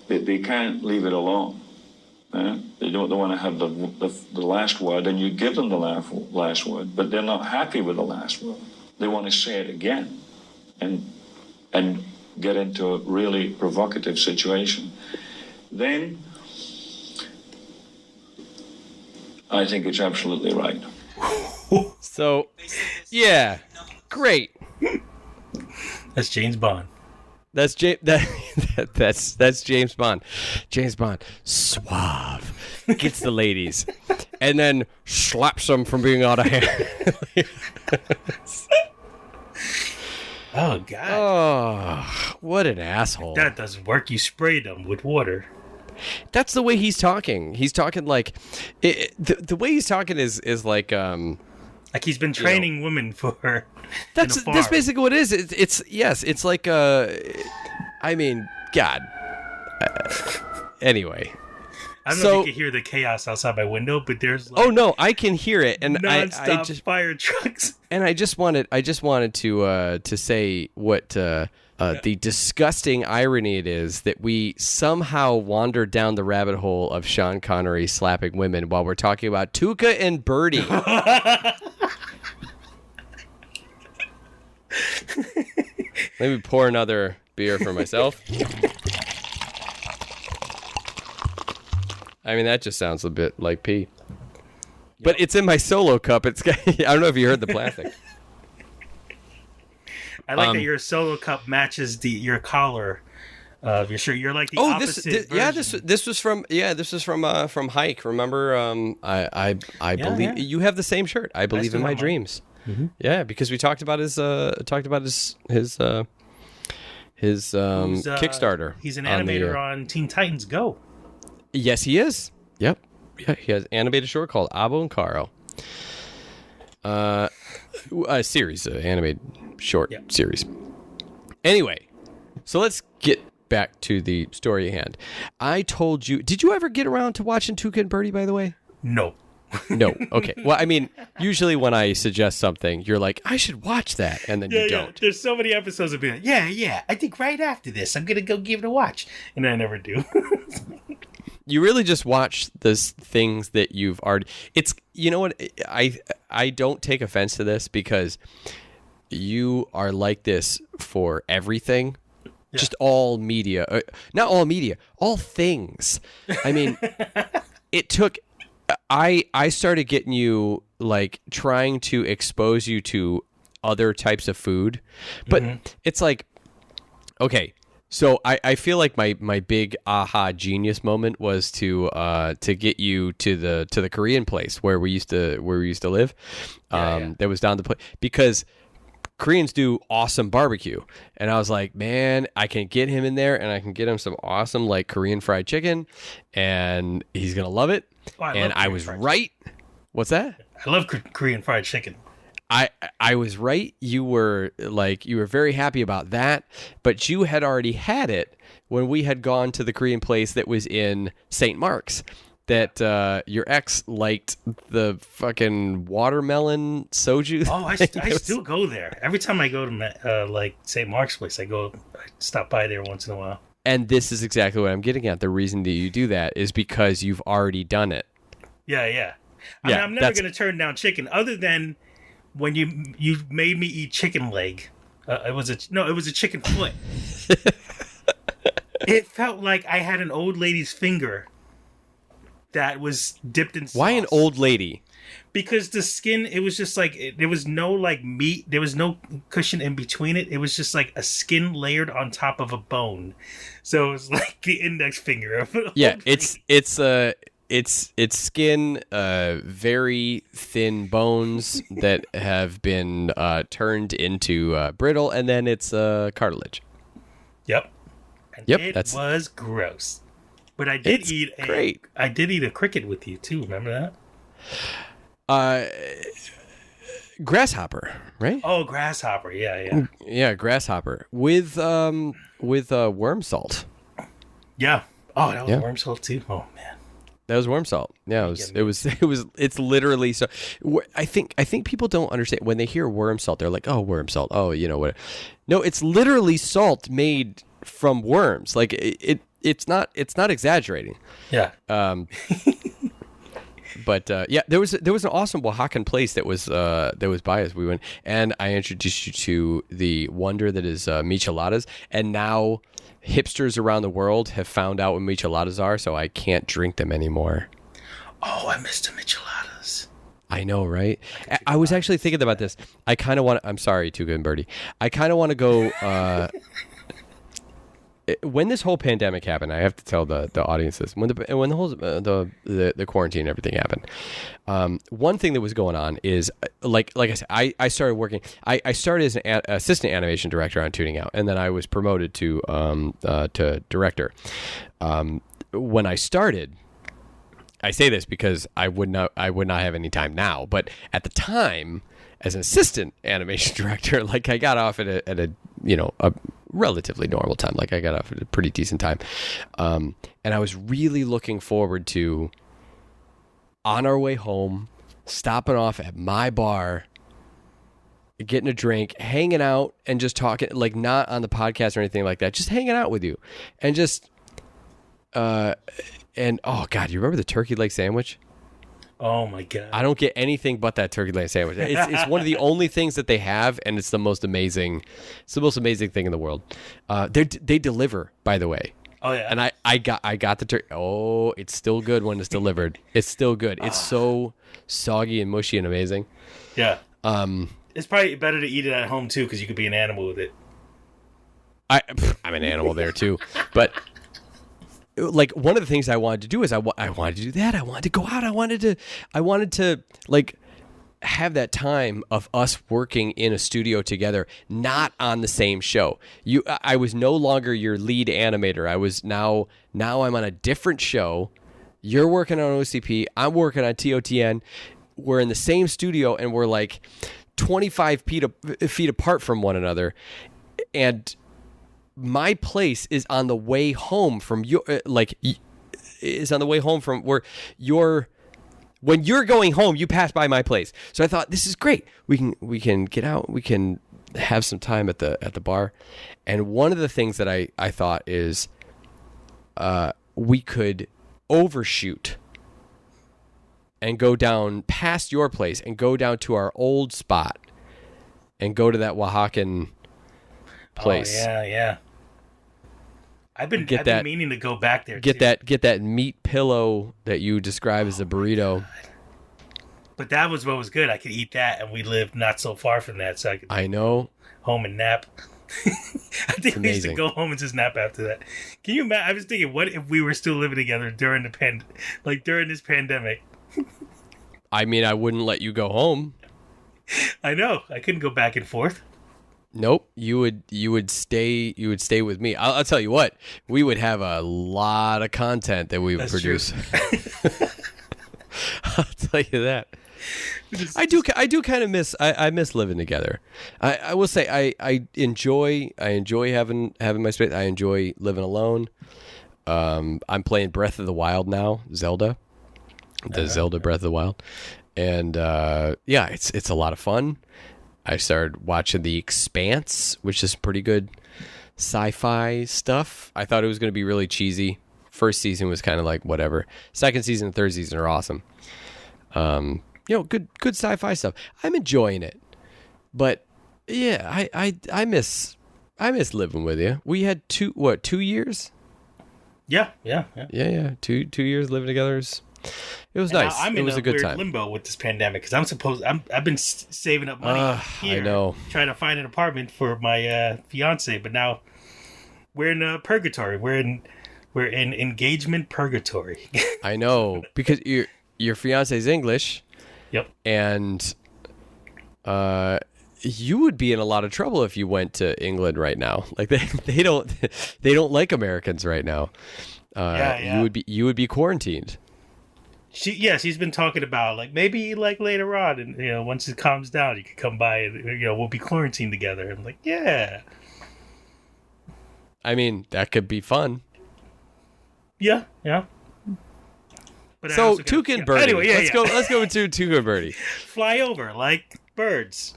they can't leave it alone. They don't want to have the last word, and you give them the last word, but they're not happy with the last word. They want to say it again, and get into a really provocative situation. Then I think it's absolutely right. So, yeah, great. That's James Bond. That's that's James Bond. James Bond, suave, gets the ladies, and then slaps them from being out of hand. Oh God! Oh, what an asshole! That doesn't work. You spray them with water. That's the way he's talking. He's talking like the way he's talking is like like he's been training women for. That's basically what it is. It's like I mean, God, Anyway. I don't know if you can hear the chaos outside my window, but there's like oh no, I can hear it, and non-stop I just fire trucks. And I just wanted to say what the disgusting irony it is that we somehow wandered down the rabbit hole of Sean Connery slapping women while we're talking about Toucan Birdie. Let me pour another beer for myself. I mean, that just sounds a bit like pee. But it's in my solo cup. I don't know if you heard the plastic. I like that your solo cup matches your collar of your shirt. You're like the opposite version. This was from Hike. Remember, I believe you have the same shirt. I believe in my dreams. Mm-hmm. Yeah, because we talked about his Kickstarter. He's an animator on Teen Titans Go. Yes, he is. Yep. Yeah, he has an animated short called Abo and Caro. A series, animated short series. Anyway, so let's get back to the story at hand. I told you, did you ever get around to watching Toucan Birdie, by the way? No. No. Okay. Well, I mean, usually when I suggest something, you're like, I should watch that, and then you don't. There's so many episodes of being like, yeah, I think right after this, I'm going to go give it a watch. And I never do. You really just watch the things that you've already... It's, you know what, I don't take offense to this because you are like this for everything. Yeah. Just all media. Not all media, all things. I mean, it took... I started getting you, like, trying to expose you to other types of food. But it's like, okay... So I feel like my big aha genius moment was to get you to the Korean place where we used to live. That was down the place because Koreans do awesome barbecue, and I was like, man, I can get him in there, and I can get him some awesome like Korean fried chicken, and he's gonna love it. Oh, I was right. What's that? I love Korean fried chicken. I was right. You were very happy about that, but you had already had it when we had gone to the Korean place that was in St. Mark's. That your ex liked the fucking watermelon soju. Oh, I still go there every time I go to like St. Mark's place. I stop by there once in a while. And this is exactly what I'm getting at. The reason that you do that is because you've already done it. Yeah. I mean, I'm never going to turn down chicken, other than when you made me eat chicken leg. It was a chicken foot. It felt like I had an old lady's finger that was dipped in sauce. Why an old lady? Because the skin, it was just like, there was no like meat, there was no cushion in between it. It was just like a skin layered on top of a bone. So it was like the index finger of an old lady. It's skin, very thin bones that have been turned into brittle, and then it's cartilage. Yep. And it was gross. But I did eat a cricket with you too. Remember that? Grasshopper, right? Oh, grasshopper. Yeah. Yeah, grasshopper with worm salt. Yeah. Oh, that was worm salt too. Oh man. That was worm salt. Yeah, it's literally so. I think people don't understand when they hear worm salt. They're like, oh, worm salt. Oh, you know what? No, it's literally salt made from worms. Like it's not exaggerating. Yeah. But there was an awesome Oaxacan place that was by us. We went, and I introduced you to the wonder that is micheladas, and now hipsters around the world have found out what micheladas are, so I can't drink them anymore. Oh, I missed the micheladas. I know, right? I was actually thinking about this. I kind of want to... I'm sorry, Toucan Birdie. I kind of want to go... when this whole pandemic happened, I have to tell the audiences, when the whole the quarantine and everything happened, one thing that was going on is like I said, I started working. I started as an assistant animation director on Tuning Out, and then I was promoted to director. When I started, I say this because I would not have any time now, but at the time, as an assistant animation director, like I got off at a relatively normal time. Like I got off at a pretty decent time. And I was really looking forward to, on our way home, stopping off at my bar, getting a drink, hanging out, and just talking, like not on the podcast or anything like that, just hanging out with you. And just, and oh God, you remember the turkey leg sandwich? Oh my God. I don't get anything but that turkey leg sandwich. It's one of the only things that they have, and it's the most amazing thing in the world. They deliver, by the way. Oh yeah. And I got the turkey. Oh, it's still good when it's delivered. It's still good. It's so soggy and mushy and amazing. Yeah. It's probably better to eat it at home too, because you could be an animal with it. I'm an animal there too, but like one of the things I wanted to do is I wanted to do that. I wanted to go out. I wanted to like have that time of us working in a studio together, not on the same show. I was no longer your lead animator. I was now I'm on a different show. You're working on OCP. I'm working on TOTN. We're in the same studio and we're like 25 feet apart from one another, and my place is on the way home from your is on the way home from where when you're going home, you pass by my place. So I thought, this is great. We can get out. We can have some time at the bar. And one of the things that I thought is we could overshoot and go down past your place and go down to our old spot and go to that Oaxacan place. Oh, yeah. I've been meaning to go back there. Get that meat pillow that you describe as a burrito. But that was what was good. I could eat that, and we lived not so far from that, so I could home and nap. I think we used to go home and just nap after that. Can you imagine? I was thinking, what if we were still living together during during this pandemic? I mean, I wouldn't let you go home. I know. I couldn't go back and forth. Nope. You would stay with me. I'll tell you what, we would have a lot of content that we would produce. I'll tell you that. I do kind of miss. I miss living together. I will say I enjoy having my space. I enjoy living alone. I'm playing Breath of the Wild now, Zelda Breath of the Wild, and it's a lot of fun. I started watching The Expanse, which is pretty good sci-fi stuff. I thought it was going to be really cheesy. First season was kind of like whatever. Second season and third season are awesome. Good sci-fi stuff. I'm enjoying it. But yeah, I miss living with you. We had 2 years? Yeah. 2 years living together. It was nice. I'm it was in a good weird time. limbo with this pandemic because I've been saving up money here. I know. Trying to find an apartment for my fiance, but now we're in purgatory. We're in engagement purgatory. I know, because your fiance's English. Yep. And you would be in a lot of trouble if you went to England right now. Like they don't like Americans right now. You would be quarantined. She's been talking about like maybe like later on, and once it calms down, you could come by and we'll be quarantined together. I'm like, yeah. I mean, that could be fun. Yeah. But so Toucan Birdie. Anyway, let's go to Toucan Birdie. Fly over like birds.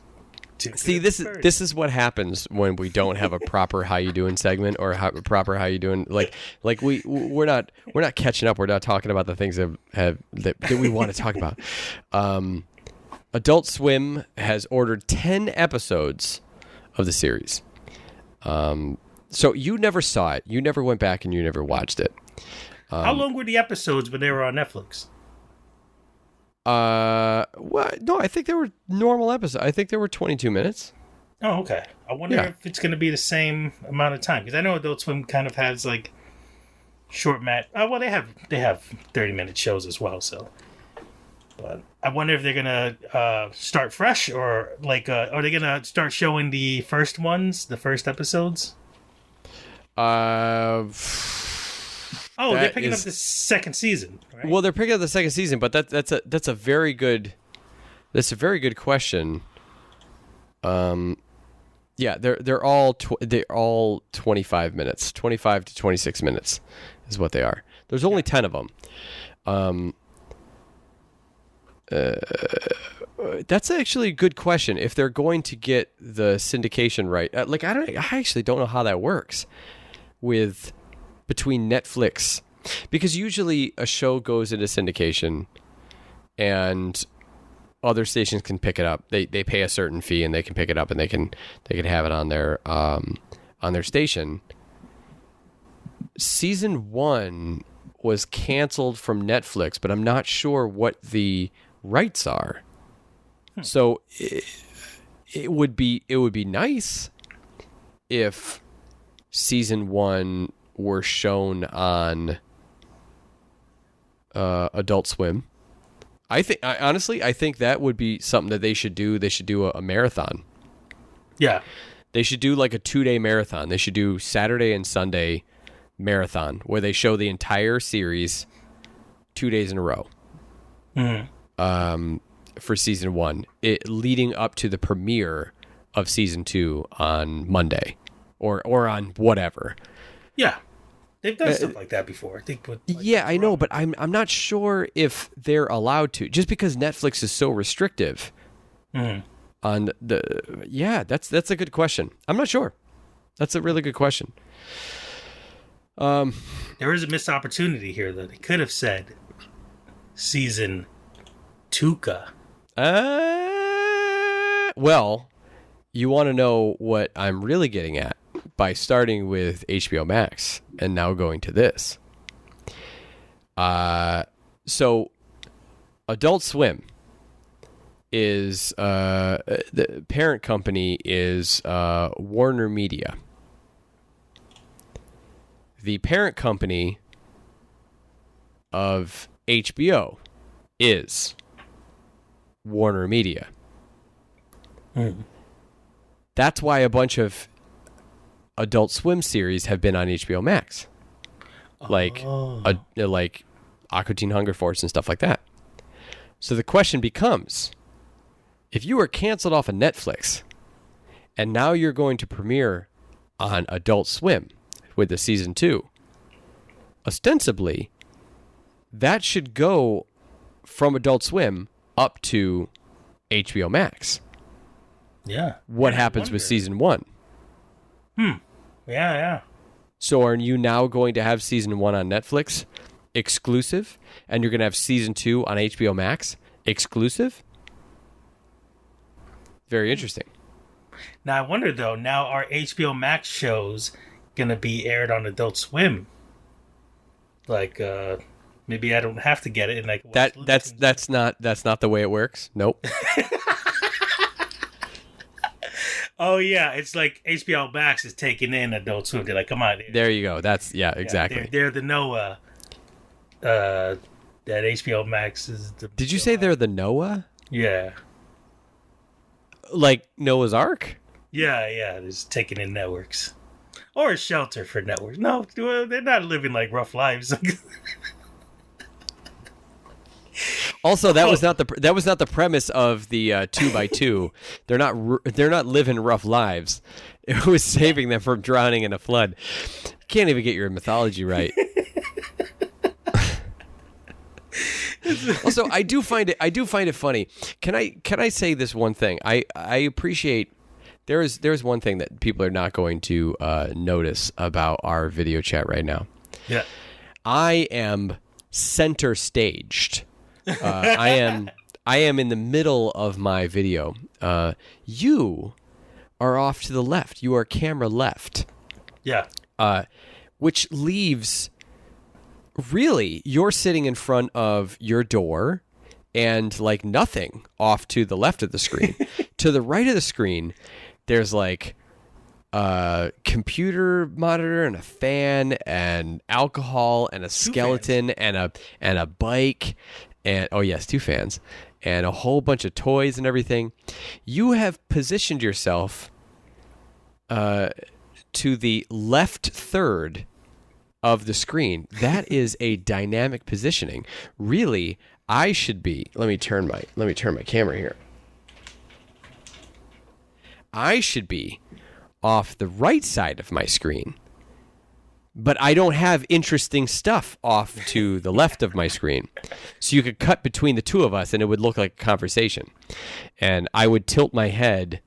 See, this is what happens when we don't have a proper "How you doing" segment or proper "How you doing." Like we're not catching up. We're not talking about the things that we want to talk about. Adult Swim has ordered 10 episodes of the series. So you never saw it. You never went back and you never watched it. How long were the episodes when they were on Netflix? No, I think they were normal episodes. I think they were 22 minute. Oh, okay. I wonder if it's going to be the same amount of time, because I know Adult Swim kind of has like short they have 30-minute shows as well. So, but I wonder if they're gonna start fresh, or like are they gonna start showing the first episodes? They're picking up the second season, right? Well, they're picking up the second season, but that's a very good question. Yeah, they're all 25 minutes, 25 to 26 minutes is what they are. There's only 10 of them. That's actually a good question. If they're going to get the syndication right, I actually don't know how that works with between Netflix, because usually a show goes into syndication and other stations can pick it up. They pay a certain fee and they can pick it up and they can have it on their station. Season 1 was canceled from Netflix, but I'm not sure what the rights are. So it would be nice if season 1 were shown on Adult Swim. I think that would be something that they should do. They should do a marathon. Yeah. They should do like a 2-day marathon. They should do Saturday and Sunday marathon where they show the entire series 2 days in a row. For season 1, leading up to the premiere of season 2 on Monday or on whatever. Yeah. They've done stuff like that before. I think. I know, but I'm not sure if they're allowed to, just because Netflix is so restrictive. On that's a good question. I'm not sure. That's a really good question. There is a missed opportunity here, though. They could have said season Toucan. Well, you want to know what I'm really getting at by starting with HBO Max and now going to this. So Adult Swim is the parent company is Warner Media. The parent company of HBO is Warner Media. That's why a bunch of Adult Swim series have been on HBO Max, like Aqua Teen Hunger Force and stuff like that. So the question becomes, if you were canceled off of Netflix and now you're going to premiere on Adult Swim with the season 2, ostensibly that should go from Adult Swim up to HBO Max. Yeah. What happens with season 1? Yeah. So are you now going to have season 1 on Netflix exclusive, and you're going to have season 2 on HBO Max exclusive? Very interesting. Now I wonder though. Now are HBO Max shows going to be aired on Adult Swim? Like, maybe I don't have to get it, and like that's not the way it works. Nope. Oh yeah, it's like HBO Max is taking in Adult Swim. They're like, come on. There you go. That's exactly. They're the Noah. That HBO Max is the. Did you say they're the Noah? Yeah. Like Noah's Ark? Yeah. They're just taking in networks, or a shelter for networks. No, they're not living like rough lives. Also, that was not the premise of the 2x2. They're not living rough lives. It was saving them from drowning in a flood. Can't even get your mythology right. Also, I do find it funny. Can I say this one thing? I appreciate there's one thing that people are not going to notice about our video chat right now. Yeah. I am center staged. I am in the middle of my video. You are off to the left. You are camera left. Yeah. Which leaves, really, you're sitting in front of your door and like nothing off to the left of the screen. To the right of the screen, there's like a computer monitor and a fan and alcohol and a skeleton and a bike. And yes, 2 fans and a whole bunch of toys and everything. You have positioned yourself to the left third of the screen. That is a dynamic positioning. Really, I should be. Let me turn my camera here. I should be off the right side of my screen. But I don't have interesting stuff off to the left of my screen. So you could cut between the two of us and it would look like a conversation. And I would tilt my head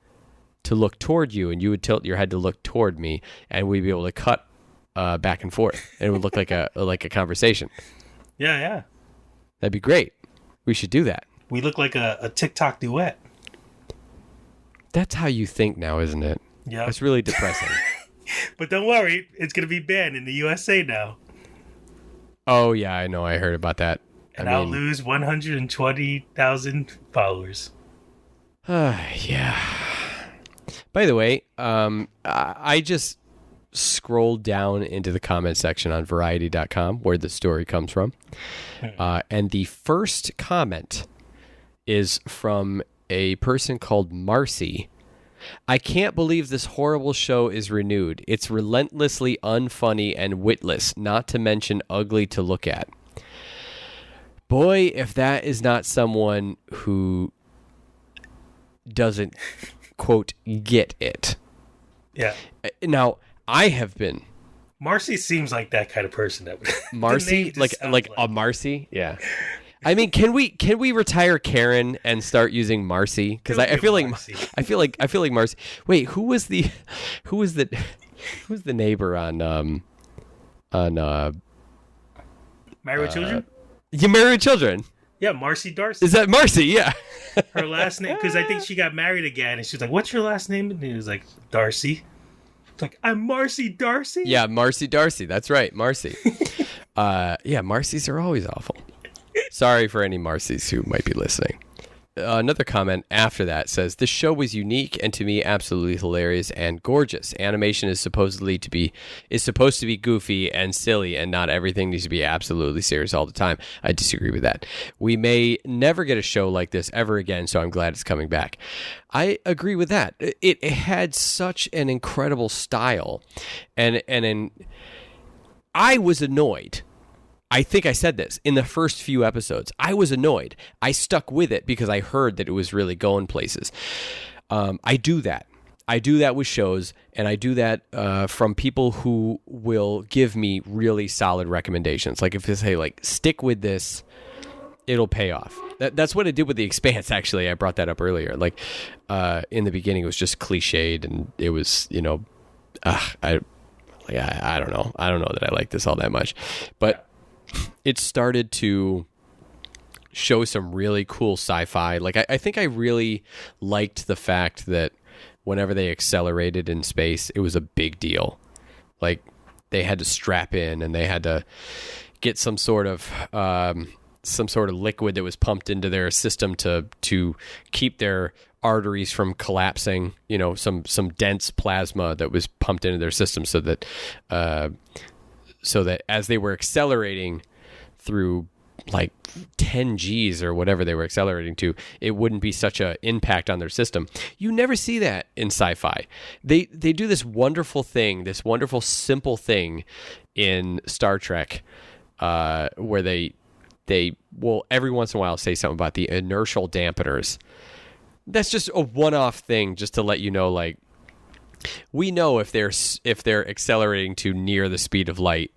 to look toward you, and you would tilt your head to look toward me, and we'd be able to cut back and forth. And it would look like a conversation. Yeah. That'd be great. We should do that. We look like a TikTok duet. That's how you think now, isn't it? Yeah. It's really depressing. But don't worry, it's going to be banned in the USA now. Oh, yeah, I know. I heard about that. And I'll lose 120,000 followers. Yeah. By the way, I just scrolled down into the comment section on Variety.com, where the story comes from. And the first comment is from a person called Marcy. I can't believe this horrible show is renewed. It's relentlessly unfunny and witless, not to mention ugly to look at. Boy, if that is not someone who doesn't, quote, get it. Yeah. Now, I have been. Marcy seems like that kind of person. That Marcy? like a Marcy? Yeah. I mean, can we retire Karen and start using Marcy? Because I feel like Marcy. Wait, who was the neighbor on Married with Children? You Married with Children? Yeah, Marcy Darcy. Is that Marcy? Yeah. Her last name, because I think she got married again, and she's like, "What's your last name?" And he was like, "Darcy." It's like, "I'm Marcy Darcy." Yeah, Marcy Darcy. That's right, Marcy. Yeah, Marcys are always awful. Sorry for any Marcys who might be listening. Another comment after that says, this show was unique and to me absolutely hilarious and gorgeous. Animation is supposed to be goofy and silly, and not everything needs to be absolutely serious all the time. I disagree with that. We may never get a show like this ever again, so I'm glad it's coming back. I agree with that. It had such an incredible style, and I was annoyed. I think I said this in the first few episodes. I was annoyed. I stuck with it because I heard that it was really going places. I do that. I do that with shows, and I do that from people who will give me really solid recommendations. Like if they say, like, stick with this, it'll pay off. That's what I did with The Expanse, actually. I brought that up earlier. Like in the beginning, it was just cliched, and it was, I don't know. I don't know that I like this all that much. But it started to show some really cool sci-fi. Like I think I really liked the fact that whenever they accelerated in space, it was a big deal. Like they had to strap in and they had to get some sort of liquid that was pumped into their system to keep their arteries from collapsing. Some dense plasma that was pumped into their system so that as they were accelerating through like 10 Gs or whatever they were accelerating to, it wouldn't be such an impact on their system. You never see that in sci-fi. They do this wonderful thing, this wonderful simple thing in Star Trek, where they will every once in a while say something about the inertial dampeners. That's just a one-off thing, just to let you know, like, we know if they're accelerating to near the speed of light,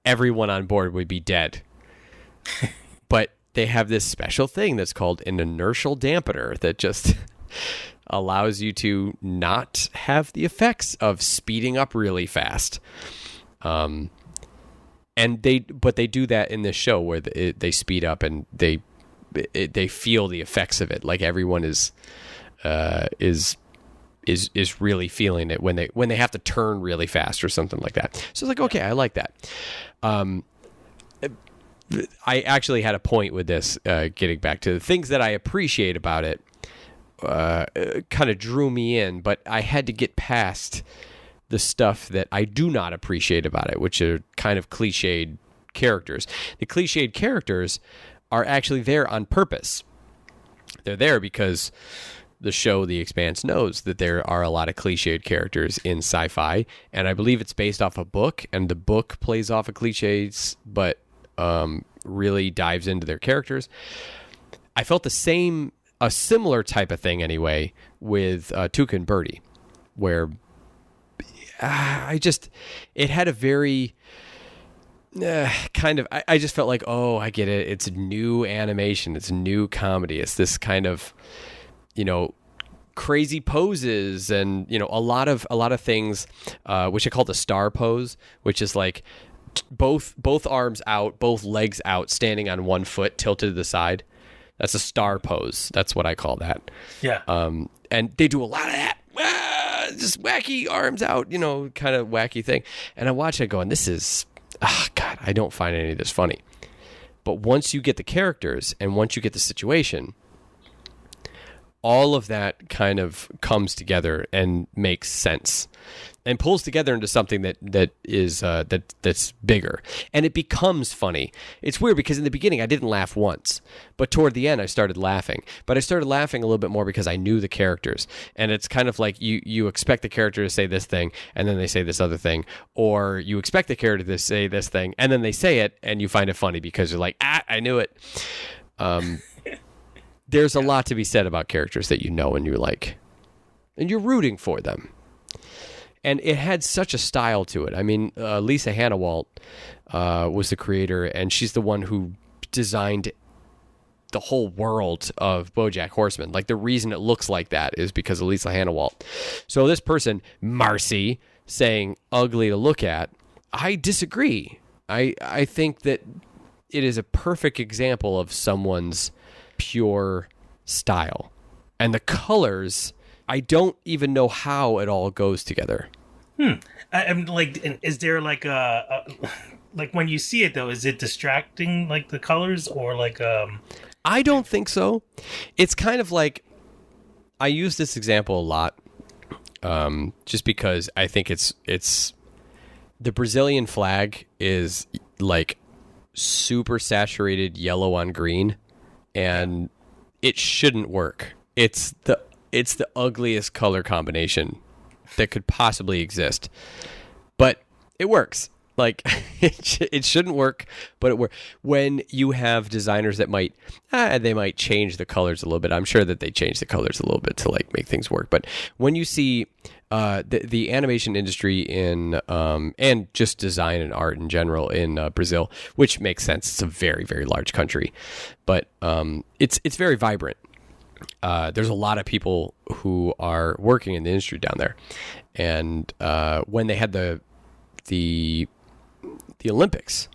everyone on board would be dead. But they have this special thing that's called an inertial dampener that just allows you to not have the effects of speeding up really fast. And they do that in this show where they speed up and they feel the effects of it. Like everyone is really feeling it when they have to turn really fast or something like that. So it's like, okay, I like that. I actually had a point with this, getting back to the things that I appreciate about it, kind of drew me in, but I had to get past the stuff that I do not appreciate about it, which are kind of cliched characters. The cliched characters are actually there on purpose. They're there because the show The Expanse knows that there are a lot of cliched characters in sci-fi, and I believe it's based off a book, and the book plays off of cliches, but really dives into their characters. I felt a similar type of thing anyway with Toucan Birdie, where it had a very kind of, I just felt like, oh, I get it. It's new animation. It's new comedy. It's this kind of, crazy poses and, a lot of things, which I call the star pose, which is like both arms out, both legs out, standing on one foot, tilted to the side. That's a star pose. That's what I call that. Yeah. And they do a lot of that. Just wacky arms out, kind of wacky thing. And I watch it going, this is, God, I don't find any of this funny. But once you get the characters and once you get the situation, all of that kind of comes together and makes sense and pulls together into something that's bigger, and it becomes funny. It's weird because in the beginning I didn't laugh once, but toward the end I started laughing. But I started laughing a little bit more because I knew the characters, and it's kind of like you expect the character to say this thing and then they say this other thing, or you expect the character to say this thing and then they say it and you find it funny because you're like, I knew it. There's a lot to be said about characters that you know and you like, and you're rooting for them. And it had such a style to it. I mean, Lisa Hanawalt was the creator, and she's the one who designed the whole world of BoJack Horseman. Like, the reason it looks like that is because of Lisa Hanawalt. So this person, Marcy, saying ugly to look at, I disagree. I think that it is a perfect example of someone's pure style. And the colors, I don't even know how it all goes together. I'm like, is there like like when you see it though, is it distracting, like the colors, or like I don't think so. It's kind of like, I use this example a lot, just because I think it's the Brazilian flag is like super saturated yellow on green, and it shouldn't work. It's the ugliest color combination that could possibly exist, but it works. Like, it shouldn't work, but it works. When you have designers that might change the colors a little bit. I'm sure that they change the colors a little bit to like make things work. But when you see the animation industry in and just design and art in general in Brazil, which makes sense, it's a very, very large country, but it's very vibrant. There's a lot of people who are working in the industry down there, and when they had the Olympics,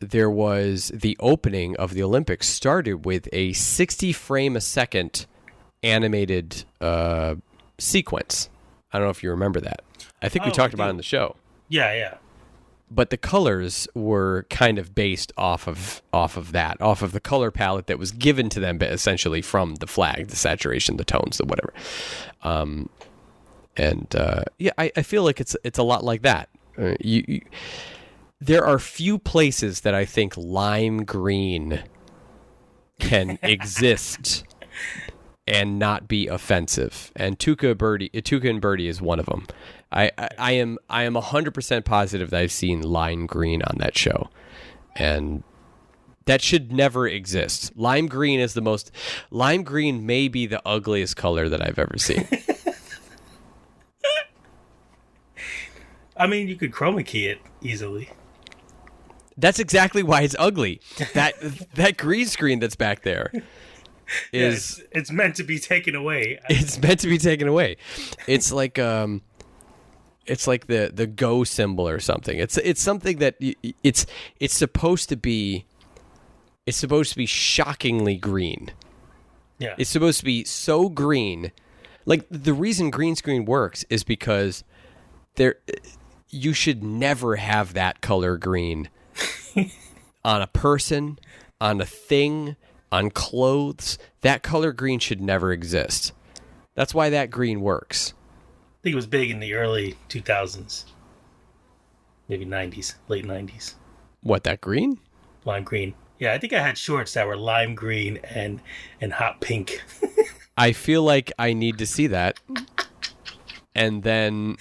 there was the opening of the Olympics started with a 60 frame a second animated sequence. I don't know if you remember that. I think we talked about it on the show. Yeah. But the colors were kind of based off of the color palette that was given to them, but essentially from the flag, the saturation, the tones, the whatever. I feel like it's a lot like that. There are few places that I think lime green can exist and not be offensive, and Toucan Birdie is one of them. I am 100% positive that I've seen lime green on that show, and that should never exist. Lime green may be the ugliest color that I've ever seen. I mean, you could chroma key it easily. That's exactly why it's ugly. That green screen that's back there is it's meant to be taken away. It's meant to be taken away. It's like the go symbol or something. It's something that it's supposed to be shockingly green. Yeah. It's supposed to be so green. Like, the reason green screen works is because you should never have that color green on a person, on a thing, on clothes. That color green should never exist. That's why that green works. I think it was big in the early 2000s. Maybe 90s, late 90s. What, that green? Lime green. Yeah, I think I had shorts that were lime green and hot pink. I feel like I need to see that and then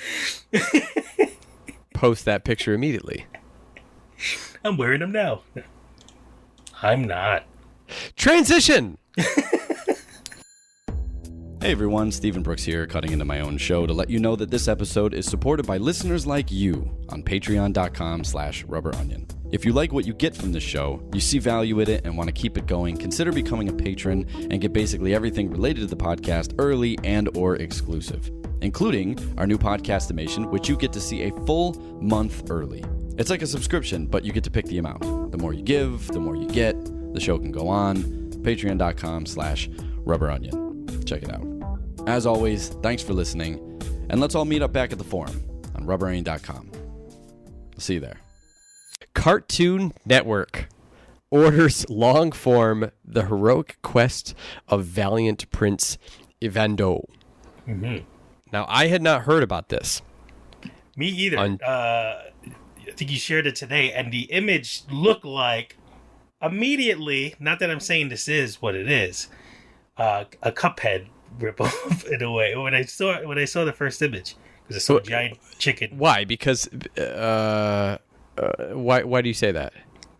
post that picture immediately. I'm wearing them now. I'm not. Transition! Hey everyone, Stephen Brooks here, cutting into my own show to let you know that this episode is supported by listeners like you on patreon.com/rubberonion. If you like what you get from this show, you see value in it and want to keep it going, consider becoming a patron and get basically everything related to the podcast early and or exclusive, including our new Podcastimation, which you get to see a full month early. It's like a subscription, but you get to pick the amount. The more you give, the more you get. The show can go on. Patreon.com/rubberonion. Check it out. As always, thanks for listening, and let's all meet up back at the forum on rubberonion.com. I'll see you there. Cartoon Network orders long form The Heroic Quest of Valiant Prince Evander. Mm-hmm. Now, I had not heard about this. Me either. I think you shared it today, and the image looked like immediately, not that I'm saying this is what it is, a Cuphead ripoff in a way. When I saw the first image, because I saw a giant chicken. Why? Because why do you say that?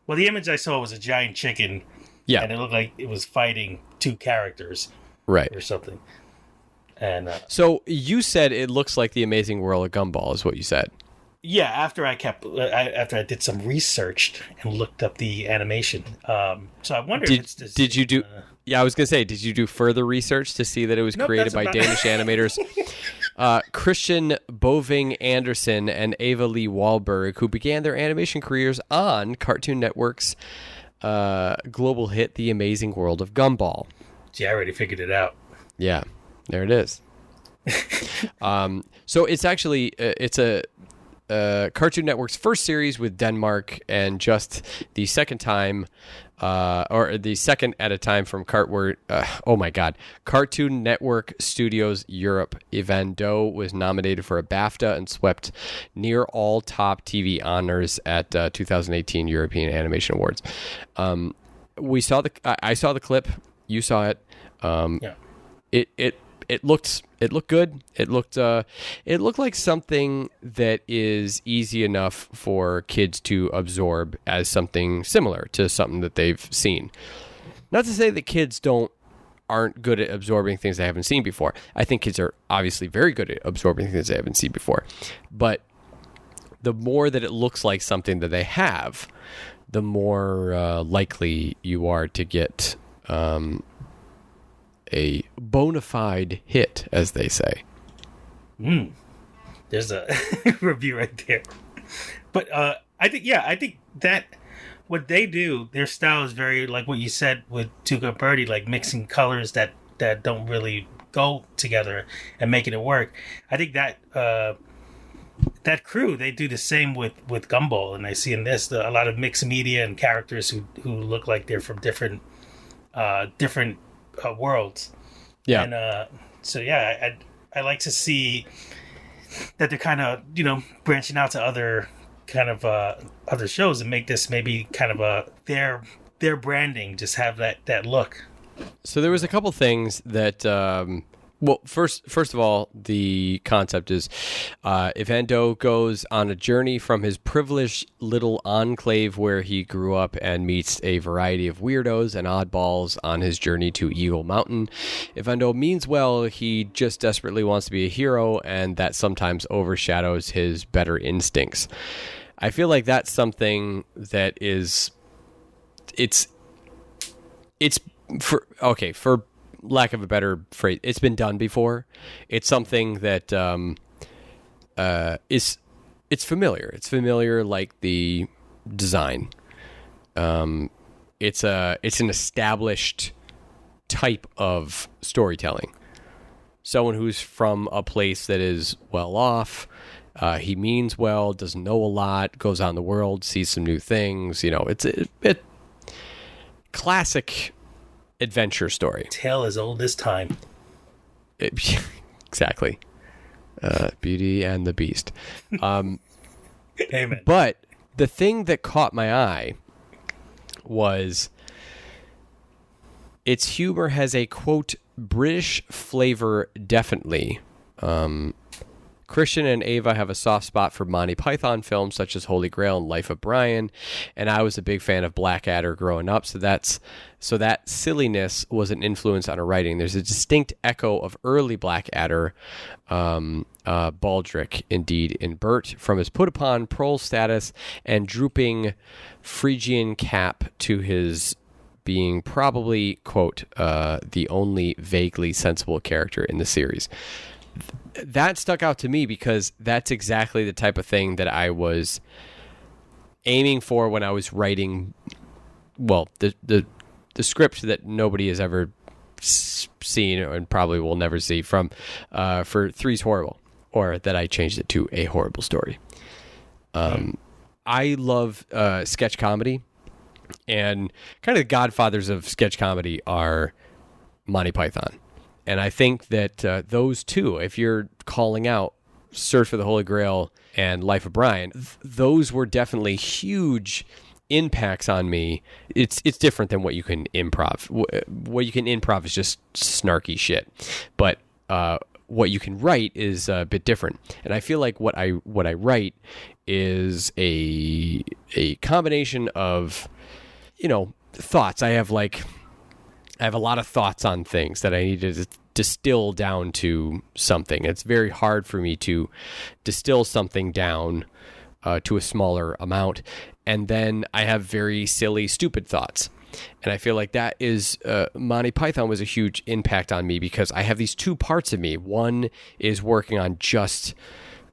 Well, the image I saw was a giant chicken. Yeah, and it looked like it was fighting two characters, right, or something. And so you said it looks like The Amazing World of Gumball, is what you said. Yeah, after I did some research and looked up the animation. So I wonder if it's this. Did you do? Yeah, I was gonna say, did you do further research to see that it was created by Danish animators Christian Boving Andersen and Ava Lee Wahlberg, who began their animation careers on Cartoon Network's global hit The Amazing World of Gumball? Gee, I already figured it out. Yeah, there it is. So it's actually it's a Cartoon Network's first series with Denmark, and just the second time, or the second at a time from Cartoon Network Studios Europe. Evander was nominated for a BAFTA and swept near all top TV honors at 2018 European Animation Awards. I saw the clip. You saw it. Yeah. It looked good. It looked like something that is easy enough for kids to absorb as something similar to something that they've seen. Not to say that kids aren't good at absorbing things they haven't seen before. I think kids are obviously very good at absorbing things they haven't seen before. But the more that it looks like something that they have, the more likely you are to get a bona fide hit, as they say. There's a review right there. But I think that what they do, their style is very like what you said with Toucan Birdie, like mixing colors that don't really go together and making it work. I think that that crew, they do the same with Gumball, and I see in this a lot of mixed media and characters who look like they're from different worlds. Yeah. And so yeah, I like to see that they're kind of branching out to other kind of other shows and make this maybe kind of their branding, just have that look. So there was a couple things that well, first of all, the concept is Evander goes on a journey from his privileged little enclave where he grew up and meets a variety of weirdos and oddballs on his journey to Eagle Mountain. Evander means well, he just desperately wants to be a hero, and that sometimes overshadows his better instincts. I feel like that's something that is... It's for lack of a better phrase, it's been done before. It's something that it's familiar. It's familiar, like the design. It's an established type of storytelling. Someone who's from a place that is well off. He means well, doesn't know a lot, goes out in the world, sees some new things. It's a classic adventure story. Tale as old as time. Exactly. Beauty and the Beast. Amen. But the thing that caught my eye was its humor has a, quote, British flavor, definitely. Christian and Ava have a soft spot for Monty Python films such as Holy Grail and Life of Brian, and I was a big fan of Blackadder growing up, so that silliness was an influence on her writing. There's a distinct echo of early Blackadder, Baldric, indeed, in Bert, from his put-upon prole status and drooping Phrygian cap to his being probably, quote, the only vaguely sensible character in the series. That stuck out to me because that's exactly the type of thing that I was aiming for when I was writing, well, the script that nobody has ever seen and probably will never see from for Three's Horrible, or that I changed it to A Horrible Story. I love sketch comedy, and kind of the godfathers of sketch comedy are Monty Python. And I think that those two, if you're calling out Search for the Holy Grail and Life of Brian, those were definitely huge impacts on me. It's different than what you can improv. What you can improv is just snarky shit. But what you can write is a bit different. And I feel like what I write is a combination of, thoughts. I have a lot of thoughts on things that I need to distill down to something. It's very hard for me to distill something down to a smaller amount. And then I have very silly, stupid thoughts. And I feel like that is, Monty Python was a huge impact on me because I have these two parts of me. One is working on just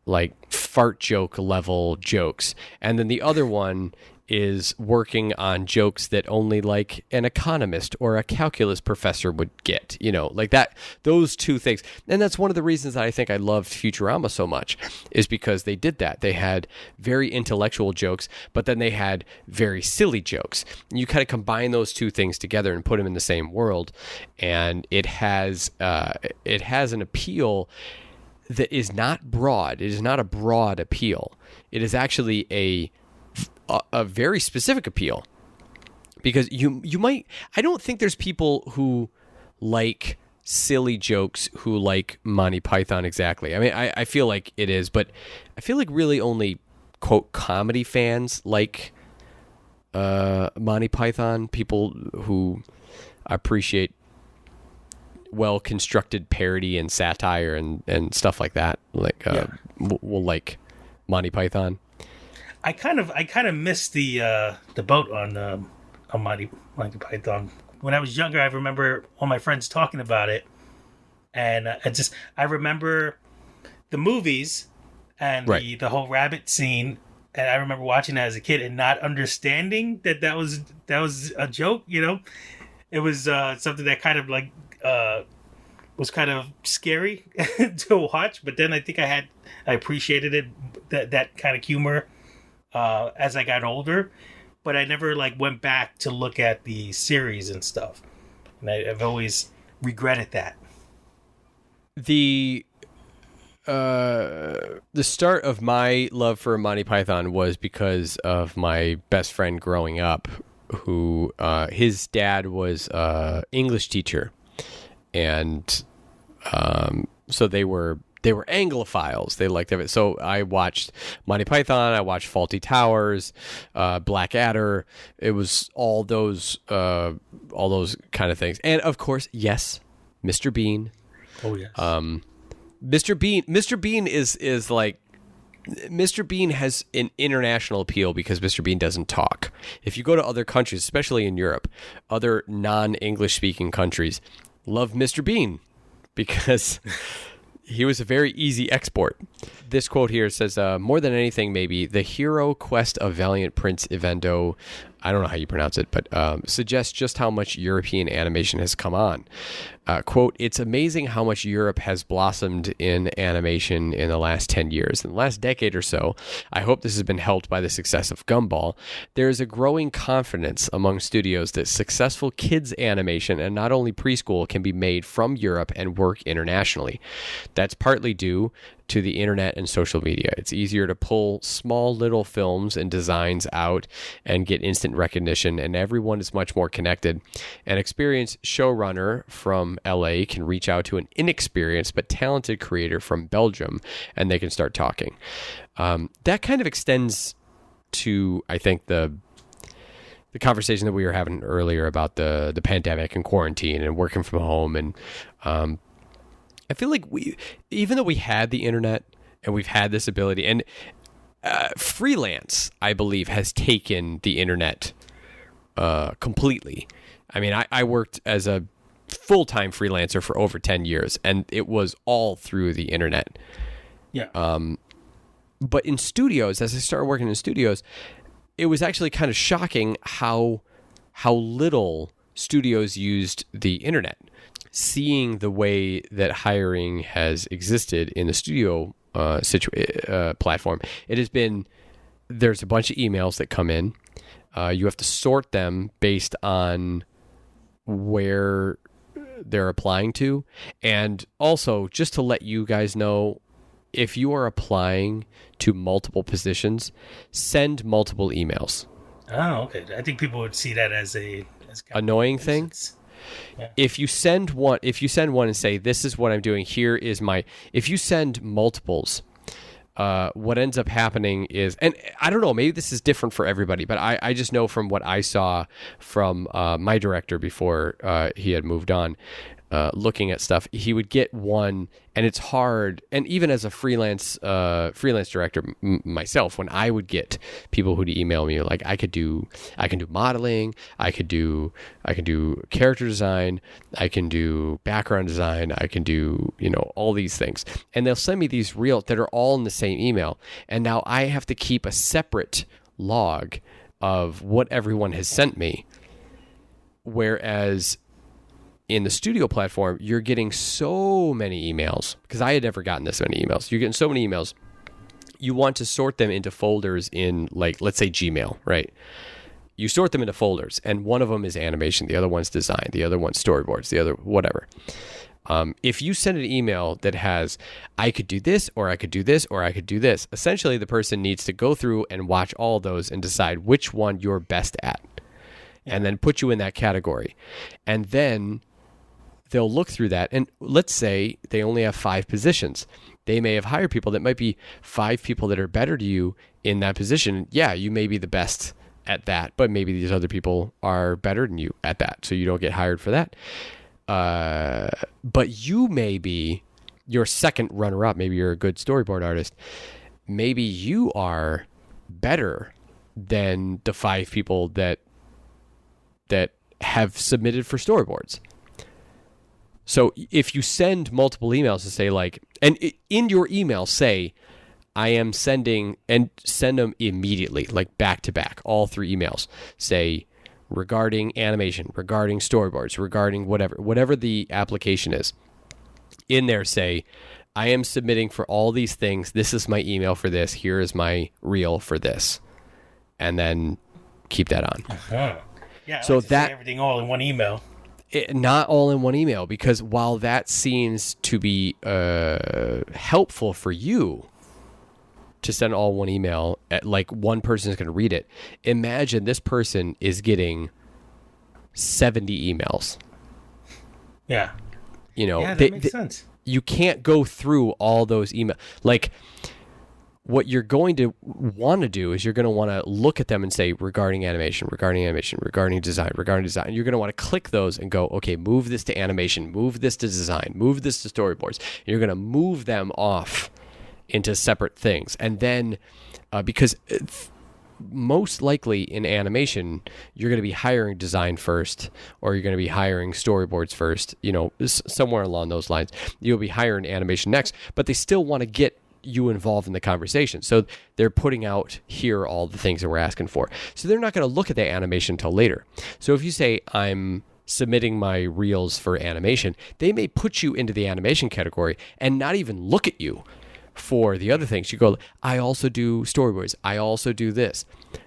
like fart joke level jokes. And then the other one is working on jokes that only like an economist or a calculus professor would get, like that, those two things. And that's one of the reasons that I think I loved Futurama so much, is because they did that. They had very intellectual jokes, but then they had very silly jokes. And you kind of combine those two things together and put them in the same world. And it has an appeal that is not broad. It is not a broad appeal. It is actually a very specific appeal, because you might, I don't think there's people who like silly jokes who like Monty Python exactly. I mean, I feel like it is, but I feel like really only, quote, comedy fans like Monty Python, people who appreciate well-constructed parody and satire and stuff like that, will like Monty Python. I kind of missed the boat on Monty Python. When I was younger, I remember all my friends talking about it, and I remember the movies and right. the whole rabbit scene, and I remember watching that as a kid and not understanding that was a joke. It was something that kind of like was kind of scary to watch, but then I think I appreciated it, that kind of humor. As I got older, but I never went back to look at the series and stuff, and I've always regretted that. The start of my love for Monty Python was because of my best friend growing up, who his dad was an English teacher, and so they were Anglophiles. They liked it. So I watched Monty Python. I watched Fawlty Towers, Blackadder. It was all those kind of things. And of course, yes, Mr. Bean. Oh yes. Mr. Bean is like, Mr. Bean has an international appeal because Mr. Bean doesn't talk. If you go to other countries, especially in Europe, other non-English speaking countries love Mr. Bean because he was a very easy export. This quote here says, more than anything, maybe, the hero quest of valiant Prince Evendo, I don't know how you pronounce it, but suggests just how much European animation has come on. Quote, it's amazing how much Europe has blossomed in animation in the last 10 years. In the last decade or so, I hope this has been helped by the success of Gumball. There is a growing confidence among studios that successful kids animation and not only preschool can be made from Europe and work internationally. That's partly due to the internet and social media. It's easier to pull small little films and designs out and get instant recognition, and everyone is much more connected. An experienced showrunner from LA can reach out to an inexperienced but talented creator from Belgium, and they can start talking. That kind of extends to, I think, the conversation that we were having earlier about the pandemic and quarantine and working from home. And I feel like even though we had the internet and we've had this ability, and freelance, I believe, has taken the internet completely. I mean, I worked as a full-time freelancer for over 10 years, and it was all through the internet. Yeah. But in studios, as I started working in studios, it was actually kind of shocking how little studios used the internet. Seeing the way that hiring has existed in the studio platform, it has been, there's a bunch of emails that come in. You have to sort them based on where they're applying to. And also, just to let you guys know, if you are applying to multiple positions, send multiple emails. Oh, okay. I think people would see that as annoying thing. Yeah. If you send one and say, this is what I'm doing, here is my, if you send multiples, what ends up happening is, and I don't know, maybe this is different for everybody, but I just know from what I saw from my director before he had moved on, looking at stuff, he would get one, and it's hard. And even as a freelance director myself, when I would get people who'd email me, like I can do modeling, I could do character design, I can do background design, I can do, all these things, and they'll send me these reels that are all in the same email, and now I have to keep a separate log of what everyone has sent me, whereas in the studio platform, you're getting so many emails, because I had never gotten this many emails. You're getting so many emails. You want to sort them into folders in, like, let's say Gmail, right? You sort them into folders, and one of them is animation, the other one's design, the other one's storyboards, the other whatever. If you send an email that has, I could do this, or I could do this, or I could do this, essentially the person needs to go through and watch all those and decide which one you're best at, and then put you in that category. And then they'll look through that, and let's say they only have 5 positions. They may have hired people that might be 5 people that are better to you in that position. Yeah, you may be the best at that, but maybe these other people are better than you at that, so you don't get hired for that. But you may be your second runner-up. Maybe you're a good storyboard artist. Maybe you are better than the 5 people that have submitted for storyboards. So if you send multiple emails to say, like, and in your email say, I am sending, and send them immediately, like back to back, all 3 emails. Say, regarding animation, regarding storyboards, regarding whatever the application is. In there say, I am submitting for all these things. This is my email for this. Here is my reel for this. And then keep that on. Uh-huh. Yeah, so that everything all in one email. Not all in one email, because while that seems to be helpful for you to send all one email, like one person is going to read it, imagine this person is getting 70 emails. Yeah. That makes sense. You can't go through all those emails. Like, what you're going to want to do is you're going to want to look at them and say, regarding animation, regarding design. You're going to want to click those and go, okay, move this to animation, move this to design, move this to storyboards. You're going to move them off into separate things. And then, because most likely in animation, you're going to be hiring design first, or you're going to be hiring storyboards first, somewhere along those lines. You'll be hiring animation next, but they still want to get you involved in the conversation. So they're putting out here all the things that we're asking for. So they're not going to look at the animation until later. So if you say, I'm submitting my reels for animation, they may put you into the animation category and not even look at you for the other things. You go, I also do storyboards. I also do this.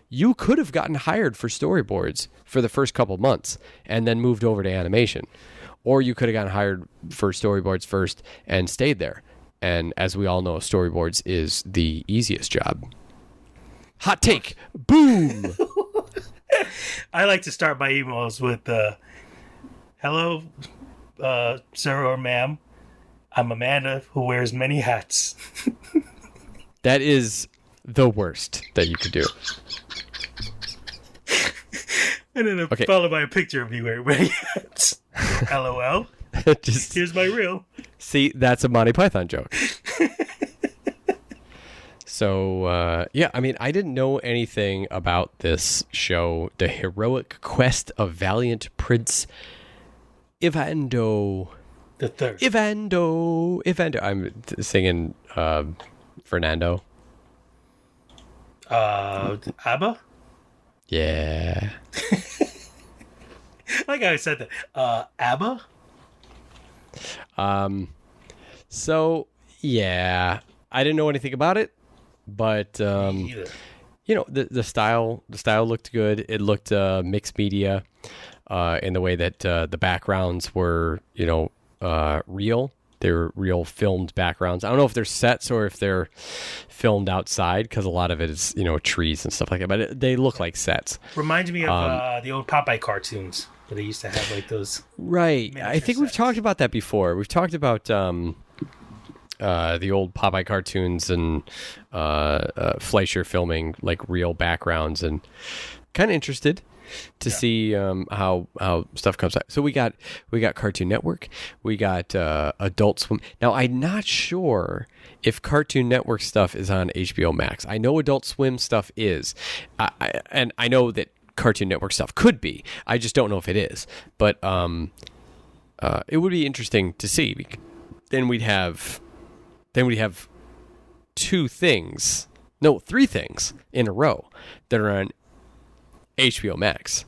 You could have gotten hired for storyboards for the first couple months and then moved over to animation. Or you could have gotten hired for storyboards first and stayed there. And as we all know, storyboards is the easiest job. Hot take. Boom. I like to start my emails with, hello, sir or ma'am. I'm Amanda who wears many hats. That is the worst that you could do. And then followed by a picture of you wearing many hats. LOL. Here's my reel. See, that's a Monty Python joke. So, yeah, I mean, I didn't know anything about this show, The Heroic Quest of Valiant Prince Evander the Third. Evander. I'm singing Fernando. ABBA? Yeah. Like I said that. ABBA? So, yeah, I didn't know anything about it, but, you know, the style looked good. It looked mixed media in the way that the backgrounds were, you know, real. They were real filmed backgrounds. I don't know if they're sets or if they're filmed outside, because a lot of it is, you know, trees and stuff like that, but they look like sets. Reminds me of the old Popeye cartoons that they used to have, like those. Right. I think we've talked about that before. We've talked about the old Popeye cartoons and Fleischer filming like real backgrounds, and kind of interested to see how stuff comes out. So we got Cartoon Network, we got Adult Swim. Now I'm not sure if Cartoon Network stuff is on HBO Max. I know Adult Swim stuff is, and I know that Cartoon Network stuff could be. I just don't know if it is. But it would be interesting to see. Then we'd have three things in a row that are on HBO Max.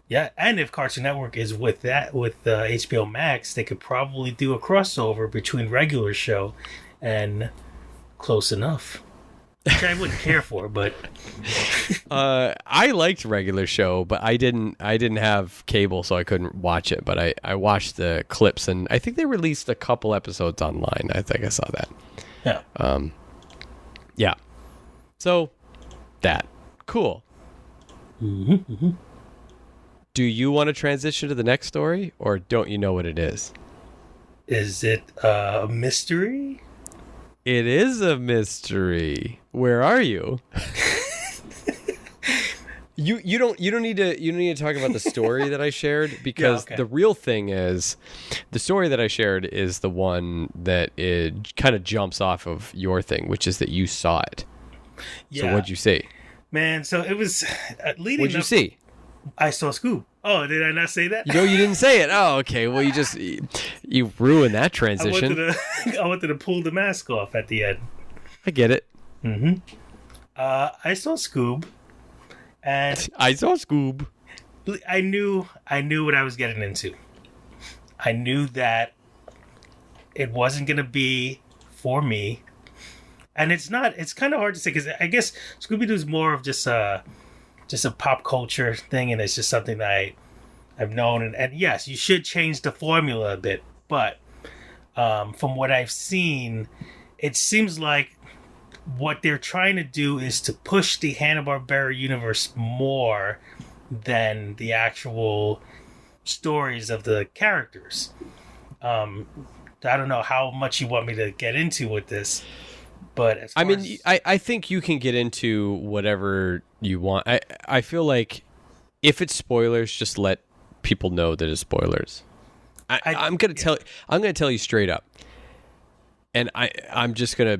Yeah, and if Cartoon Network is with HBO Max, they could probably do a crossover between regular show and Close Enough, which I wouldn't care for, but I liked regular show, but I didn't have cable, so I couldn't watch it. But I watched the clips, and I think they released a couple episodes online. I think I saw that. Yeah. Yeah. So that cool. Mm-hmm, mm-hmm. Do you want to transition to the next story, or don't you know what it is? Is it a mystery? It is a mystery. Where are you? You don't need to talk about the story that I shared, because the real thing is the story that I shared is the one that it kind of jumps off of your thing, which is that you saw it. Yeah. So what'd you see? Man, so it was leading. What'd you see? I saw Scoob. Oh, did I not say that? You didn't say it. Oh, okay. Well, you ruined that transition. I wanted to pull the mask off at the end. I get it. Mm-hmm. I saw Scoob, and I saw Scoob. I knew what I was getting into. I knew that it wasn't going to be for me. And it's kind of hard to say, because I guess Scooby-Doo's more of just a pop culture thing, and it's just something that I've known. And yes, you should change the formula a bit, but from what I've seen, it seems like what they're trying to do is to push the Hanna-Barbera universe more than the actual stories of the characters. I don't know how much you want me to get into with this. But I think you can get into whatever you want. I feel like if it's spoilers, just let people know that it's spoilers. I'm gonna tell you straight up, and I'm just gonna.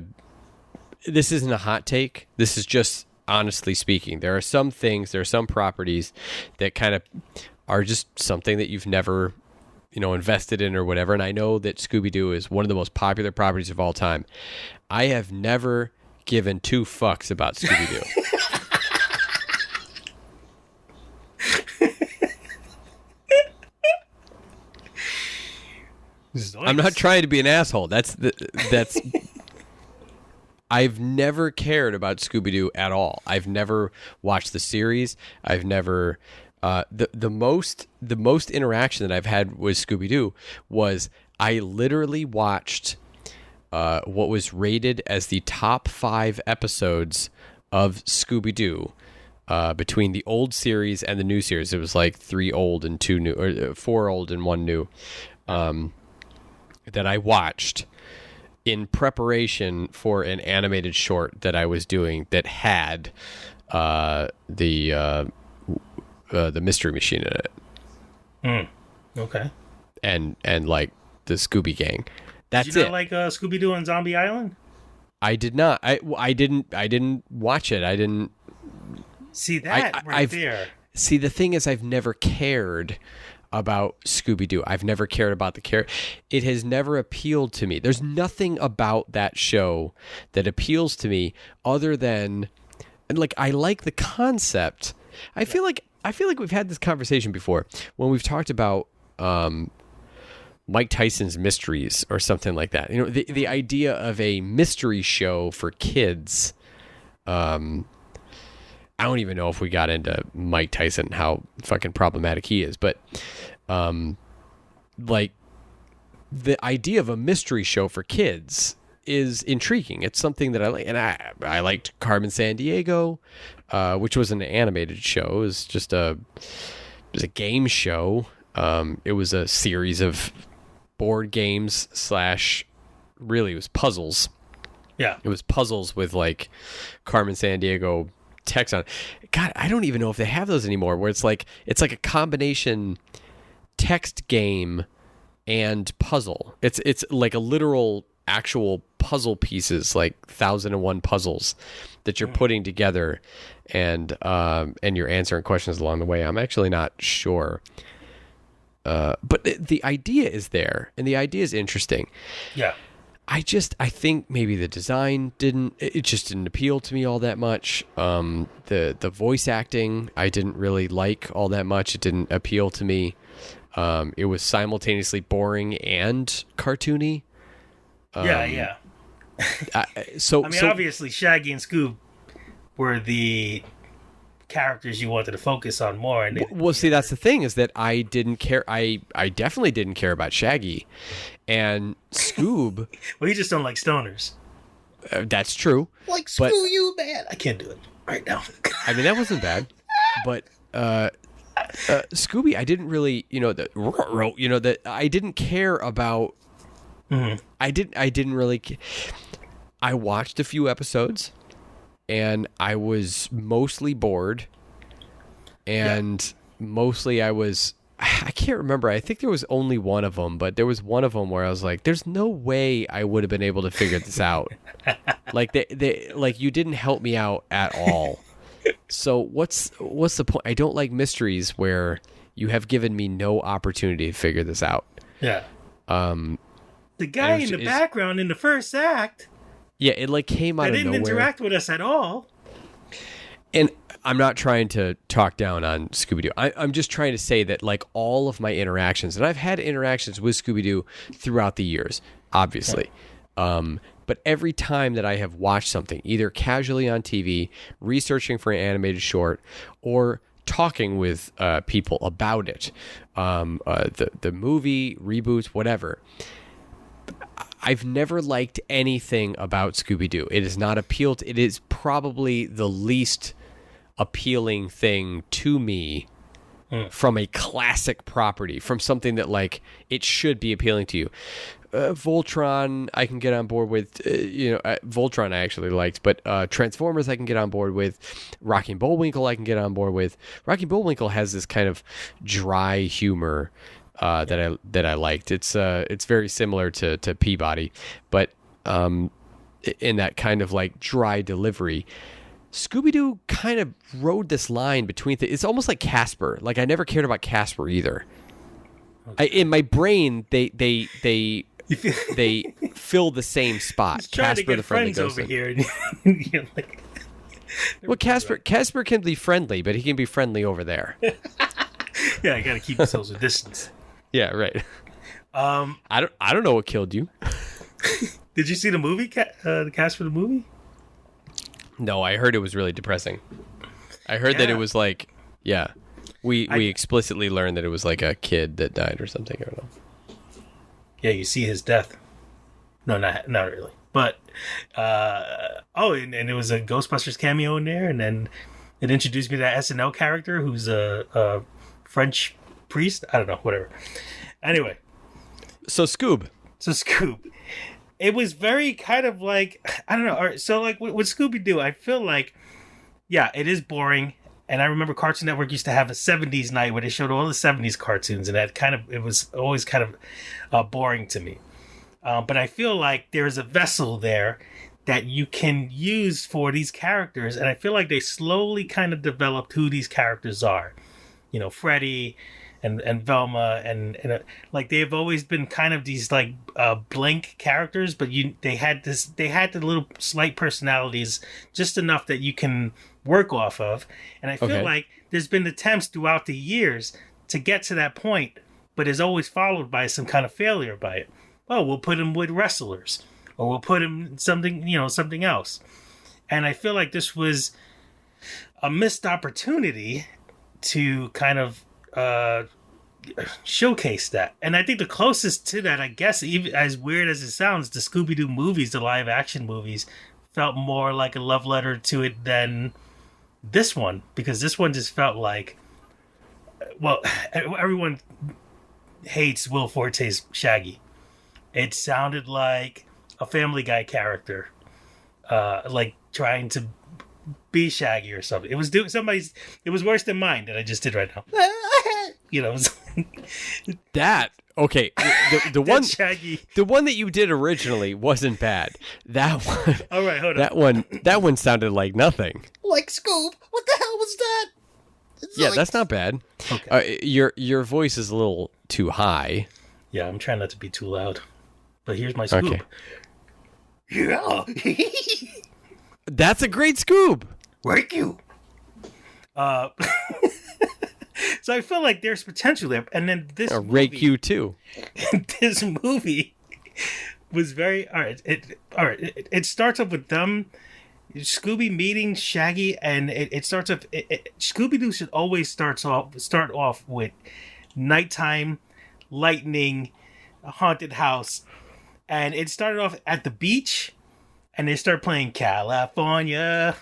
This isn't a hot take. This is just honestly speaking. There are some properties that kind of are just something that you've never, invested in or whatever. And I know that Scooby-Doo is one of the most popular properties of all time. I have never given two fucks about Scooby-Doo. I'm not trying to be an asshole. That's I've never cared about Scooby-Doo at all. I've never watched the series. I've never the most interaction that I've had with Scooby-Doo was I literally watched what was rated as the top 5 episodes of Scooby-Doo between the old series and the new series. It was like 3 old and 2 new, or 4 old and 1 new, that I watched in preparation for an animated short that I was doing that had the Mystery Machine in it. Okay. And like the Scooby Gang. That's Did you not it. like Scooby-Doo and Zombie Island? I did not. I didn't watch it. I didn't See that there. See, the thing is, I've never cared about Scooby-Doo. I've never cared about the character. It has never appealed to me. There's nothing about that show that appeals to me other than, and like, I like the concept. I feel like we've had this conversation before when we've talked about Mike Tyson's Mysteries or something like that. You know, the idea of a mystery show for kids. I don't even know if we got into Mike Tyson and how fucking problematic he is, but like the idea of a mystery show for kids is intriguing. It's something that I like, and I liked Carmen Sandiego, which was an animated show. It was just a game show. It was a series of board games / really it was puzzles. Yeah, it was puzzles with like Carmen Sandiego text on it. God, I don't even know if they have those anymore, where it's like a combination text game and puzzle. It's like a literal actual puzzle pieces, like 1001 puzzles that you're putting together, and you're answering questions along the way. I'm actually not sure. But the idea is there, and the idea is interesting. Yeah. I think maybe the design didn't appeal to me all that much. The voice acting I didn't really like all that much. It didn't appeal to me. It was simultaneously boring and cartoony. Yeah. So obviously Shaggy and Scoob were the characters you wanted to focus on more. And see, that's the thing, is that I didn't care. I definitely didn't care about Shaggy. And Scoob... well, you just don't like stoners. That's true. Like, screw you, man. I can't do it right now. I mean, that wasn't bad. But Scooby, I didn't really, that I didn't care about... Mm-hmm. I didn't really... I watched a few episodes, and I was mostly bored. And mostly I can't remember. I think there was only one of them, but there was one of them where I was like, there's no way I would have been able to figure this out. Like they like, you didn't help me out at all. So what's the point? I don't like mysteries where you have given me no opportunity to figure this out. Yeah. The guy in the background in the first act. Yeah, it like came out of nowhere. They didn't interact with us at all. And I'm not trying to talk down on Scooby-Doo. I'm just trying to say that, like, all of my interactions, and I've had interactions with Scooby-Doo throughout the years, obviously. But every time that I have watched something, either casually on TV, researching for an animated short, or talking with people about it, the movie, reboots, whatever, I've never liked anything about Scooby-Doo. It is not appealed. It is probably the least appealing thing to me from a classic property, from something that like it should be appealing to you. Voltron I can get on board with. Voltron I actually liked, but Transformers I can get on board with. Rocky and Bullwinkle I can get on board with. Rocky and Bullwinkle has this kind of dry humor that I liked. It's very similar to Peabody, but in that kind of like dry delivery. Scooby-Doo kind of rode this line between it's almost like Casper. Like, I never cared about Casper either. Okay. In my brain, they fill the same spot. Casper the friendly ghost over here. Like, well, Casper can be friendly, but he can be friendly over there. Yeah, I got to keep ourselves a distance. Yeah, right. I don't know what killed you. Did you see the movie, the Casper the movie? No, I heard it was really depressing. I heard that it was like, we explicitly learned that it was like a kid that died or something. I don't know. Yeah, you see his death. No, not really. But and it was a Ghostbusters cameo in there, and then it introduced me to that SNL character who's a French priest. I don't know, whatever. Anyway, So Scoob. It was very kind of like, I don't know. All right, so like with Scooby Doo, I feel like, yeah, it is boring. And I remember Cartoon Network used to have a 70s night where they showed all the 70s cartoons, and it was always kind of boring to me. But I feel like there's a vessel there that you can use for these characters, and I feel like they slowly kind of developed who these characters are. You know, Freddy and Velma, and like they've always been kind of these like blank characters, but they had the little slight personalities, just enough that you can work off of. And I feel like there's been attempts throughout the years to get to that point, but is always followed by some kind of failure by it. Oh, we'll put him with wrestlers, or we'll put him something else. And I feel like this was a missed opportunity to kind of showcase that. And I think the closest to that, I guess, even as weird as it sounds, the Scooby-Doo movies, the live action movies, felt more like a love letter to it than this one, because this one just felt like, well, everyone hates Will Forte's Shaggy. It sounded like a Family Guy character, like trying to be Shaggy or something. It was worse than mine that I just did right now. You know, that okay. The one Shaggy. The one that you did originally wasn't bad. That one. All right, hold on. That one sounded like nothing. Like Scoob. What the hell was that? That's not bad. Okay. Your voice is a little too high. Yeah, I'm trying not to be too loud. But here's my Scoob. Okay. Yeah. That's a great Scoob. Thank you. So I feel like there's potential there, and then this rake you too. This movie was very all right. It starts off with them, Scooby meeting Shaggy, and it starts off. Scooby Doo should always start off with nighttime, lightning, a haunted house, and it started off at the beach, and they start playing California.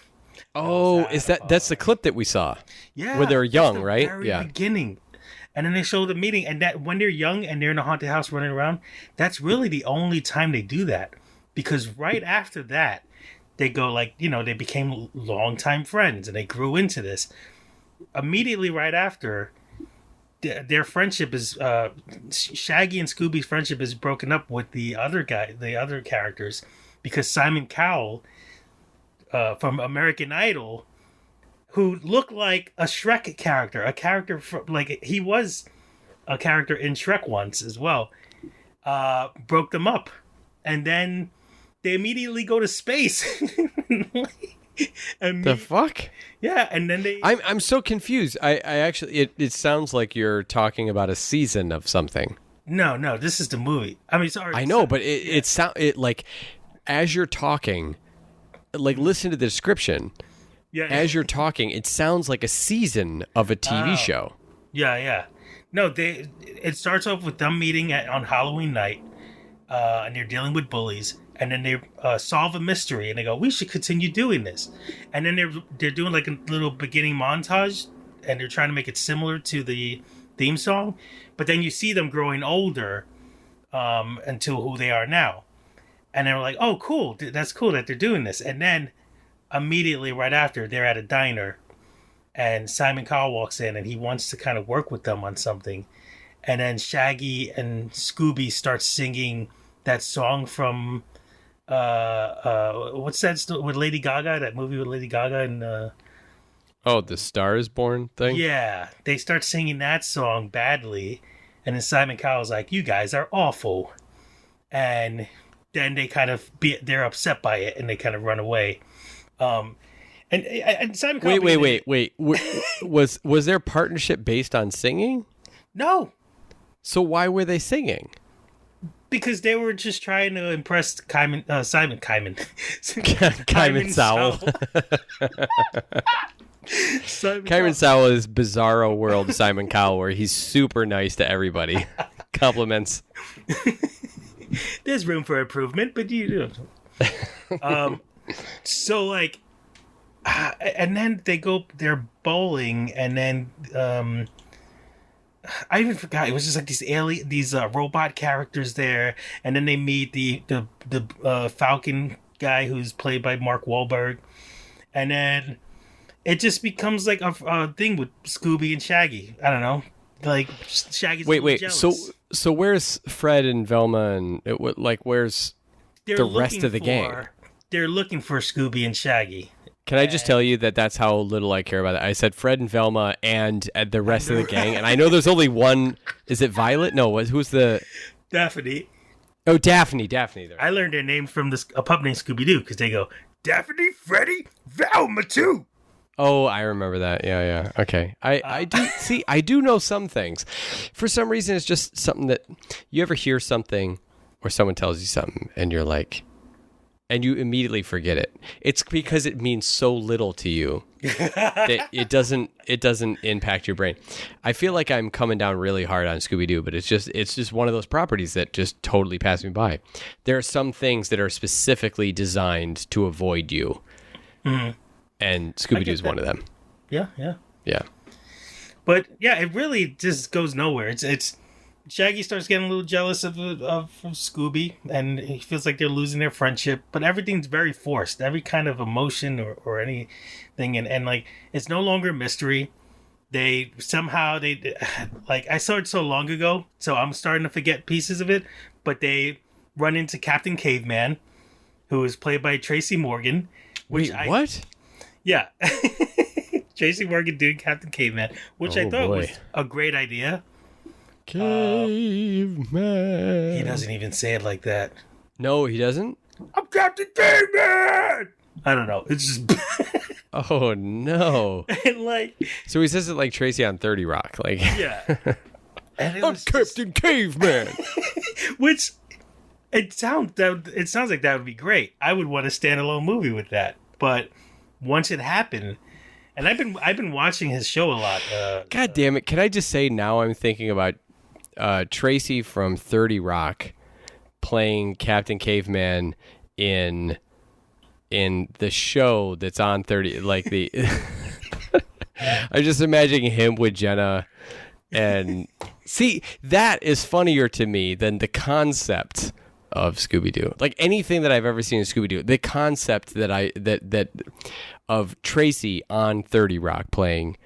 Oh, that's the clip that we saw? Yeah, where they're young, right? Very beginning, and then they show the meeting, and that when they're young and they're in a haunted house running around, that's really the only time they do that, because right after that, they go like, you know, they became longtime friends and they grew into this. Immediately right after, their friendship is Shaggy and Scooby's friendship is broken up with the other characters, because Simon Cowell from American Idol, who looked like a Shrek character, like he was a character in Shrek once as well, broke them up, and then they immediately go to space. The fuck? Yeah, and then they. I'm so confused. I actually it sounds like you're talking about a season of something. No, this is the movie. I mean, sorry. I know, but it like as you're talking, like listen to the description. Yeah. As you're talking, it sounds like a season of a TV show. Yeah. No, it starts off with them meeting on Halloween night, and they're dealing with bullies, and then they solve a mystery, and they go, "We should continue doing this," and then they're doing like a little beginning montage, and they're trying to make it similar to the theme song, but then you see them growing older, until who they are now, and they're like, "Oh, cool! That's cool that they're doing this," and then immediately right after, they're at a diner, and Simon Cowell walks in, and he wants to kind of work with them on something, and then Shaggy and Scooby start singing that song from what's that with Lady Gaga? That movie with Lady Gaga and The Star Is Born thing. Yeah, they start singing that song badly, and then Simon Cowell's like, "You guys are awful," and then they kind of they're upset by it, and they kind of run away. And Simon Cowell. Wait. Was their partnership based on singing? No. So why were they singing? Because they were just trying to impress Simon Caveman Sowell. Caveman Sowell is Bizarro World Simon Cowell, where he's super nice to everybody. Compliments. there's room for improvement, but so like, and then they're bowling, and then I even forgot, it was just like these robot characters there, and then they meet the Falcon guy who's played by Mark Wahlberg, and then it just becomes like a thing with Scooby and Shaggy. I don't know, like Shaggy's wait. jealous. So where's Fred and Velma and where's the rest of the gang? They're looking for Scooby and Shaggy. Can I just tell you that that's how little I care about it? I said Fred and Velma and the rest of the gang, and I know there's only one. Is it Violet? No, who's the... Daphne. Oh, Daphne. There. I learned their name from a pup named Scooby-Doo, because they go, Daphne, Freddy, Velma too. Oh, I remember that. Yeah. Okay. I do see. I do know some things. For some reason, it's just something that you ever hear something, or someone tells you something, and you're like, and you immediately forget it. It's because it means so little to you that it doesn't impact your brain. I feel like I'm coming down really hard on Scooby-Doo, but it's just one of those properties that just totally passed me by. There are some things that are specifically designed to avoid you, and Scooby-Doo is one of them. Yeah. But yeah, it really just goes nowhere. It's Shaggy starts getting a little jealous of Scooby, and he feels like they're losing their friendship. But everything's very forced. Every kind of emotion or anything, and like it's no longer a mystery. They like, I saw it so long ago, so I'm starting to forget pieces of it. But they run into Captain Caveman, who is played by Tracy Morgan. What? Yeah, Tracy Morgan doing Captain Caveman, which I thought was a great idea. Caveman. He doesn't even say it like that. No, he doesn't? I'm Captain Caveman! I don't know. It's just... Oh, no. And like... So he says it like Tracy on 30 Rock. Like, yeah. And I'm Captain Caveman! Which... It sounds like that would be great. I would want a standalone movie with that. But once it happened... And I've been watching his show a lot. God damn it. Can I just say now I'm thinking about Tracy from 30 Rock playing Captain Caveman in the show that's on 30, like the I'm just imagining him with Jenna, and see, that is funnier to me than the concept of Scooby-Doo. Like anything that I've ever seen in Scooby-Doo, the concept that of Tracy on 30 Rock playing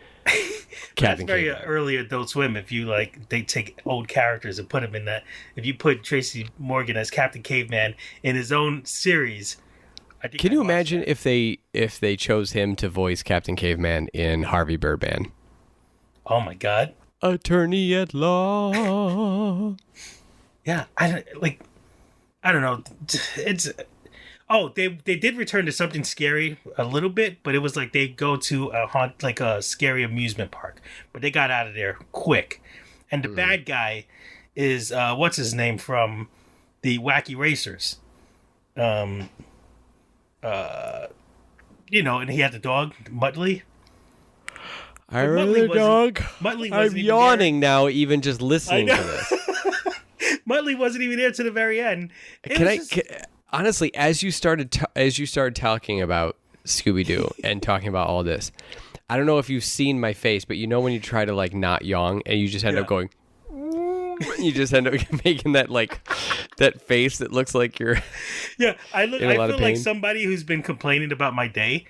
Captain That's very Caveman. early Adult Swim. If you like, they take old characters and put them in that. If you put Tracy Morgan as Captain Caveman in his own series, I think. Can you imagine if they chose him to voice Captain Caveman in Harvey Birdman? Oh my God! Attorney at law. Yeah, I don't know. It's. Oh, they did return to something scary a little bit, but it was like they go to a scary amusement park, but they got out of there quick. And the bad guy is what's his name from the Wacky Racers, and he had the dog Muttley. I remember the dog. Muttley wasn't I'm even yawning now, even just listening to this. Muttley wasn't even there to the very end. Honestly, as you started talking about Scooby-Doo and talking about all this, I don't know if you've seen my face, but you know when you try to like not yawn and you just end up going, you just end up making that that face that looks like you're I feel like somebody who's been complaining about my day,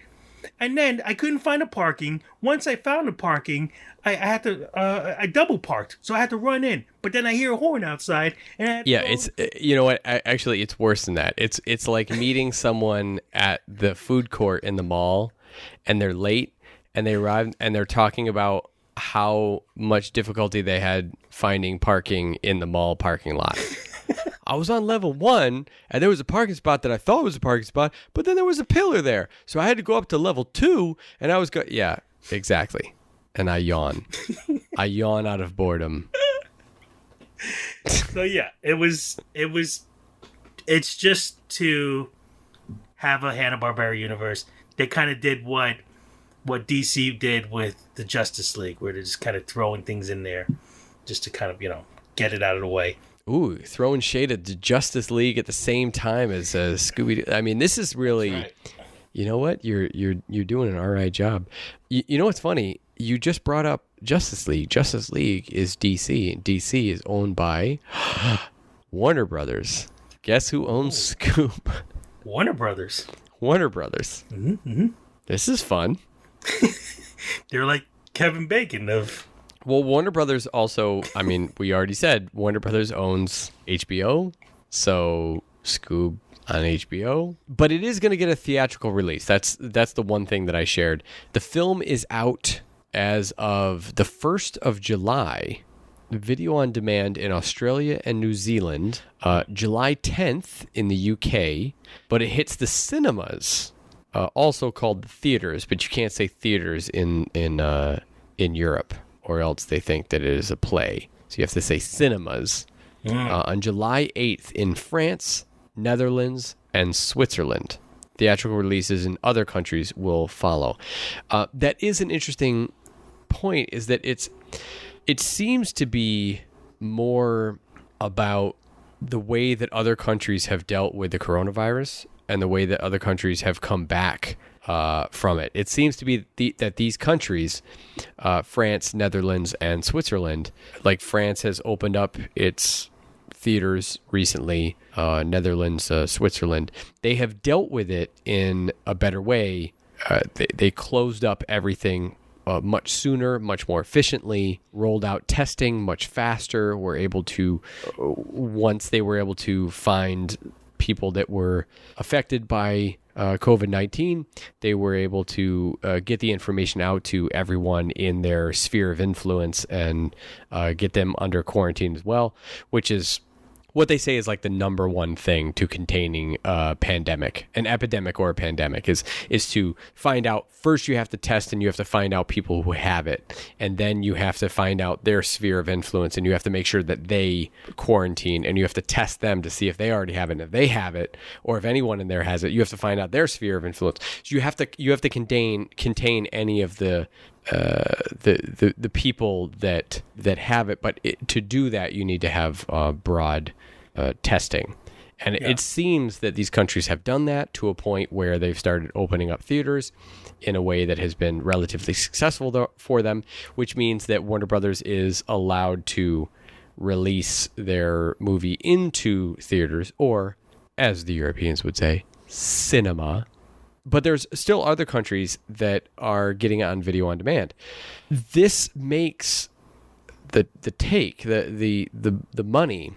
and then I couldn't find a parking. Once I found a parking, I had to I double parked, so I had to run in. But then I hear a horn outside, and I had to go. It's you know what? Actually, it's worse than that. It's like meeting someone at the food court in the mall, and they're late, and they arrive, and they're talking about how much difficulty they had finding parking in the mall parking lot. I was on level 1, and there was a parking spot that I thought was a parking spot, but then there was a pillar there, so I had to go up to level 2, and I was yeah, exactly. And I yawn. I yawn out of boredom. So yeah, it's just to have a Hanna-Barbera universe. They kind of did what DC did with the Justice League, where they're just kind of throwing things in there just to kind of, get it out of the way. Ooh, throwing shade at the Justice League at the same time as Scooby-Doo. I mean, this is really, Right. you know what? You're doing an all right job. You know what's funny? You just brought up Justice League. Justice League is DC, and DC is owned by Warner Brothers. Guess who owns Scoop? Warner Brothers. Warner Brothers. Mm-hmm. This is fun. They're like Kevin Bacon of... Well, Warner Brothers also, I mean, we already said Warner Brothers owns HBO, so Scoob on HBO. But it is going to get a theatrical release. That's the one thing that I shared. The film is out as of the 1st of July, video on demand in Australia and New Zealand, July 10th in the UK, but it hits the cinemas, also called the theaters, but you can't say theaters in Europe, or else they think that it is a play. So you have to say cinemas. On July 8th in France, Netherlands, and Switzerland. Theatrical releases in other countries will follow. That is an interesting point, is that it seems to be more about the way that other countries have dealt with the coronavirus and the way that other countries have come back from it. It seems to be that these countries, France, Netherlands, and Switzerland, like France has opened up its theaters recently, Netherlands, Switzerland, they have dealt with it in a better way. They closed up everything much sooner, much more efficiently, rolled out testing much faster, were able to, once they were able to find people that were affected by COVID-19, they were able to get the information out to everyone in their sphere of influence and get them under quarantine as well, which is what they say is like the number one thing to containing a pandemic, an epidemic or a pandemic, is to find out. First, you have to test and you have to find out people who have it. And then you have to find out their sphere of influence and you have to make sure that they quarantine and you have to test them to see if they already have it. And if they have it, or if anyone in there has it, you have to find out their sphere of influence. So you have to contain any of the people that have it. But to do that, you need to have broad testing. And it seems that these countries have done that to a point where they've started opening up theaters in a way that has been relatively successful for them, which means that Warner Brothers is allowed to release their movie into theaters, or, as the Europeans would say, cinema. But there's still other countries that are getting it on video on demand. This makes the money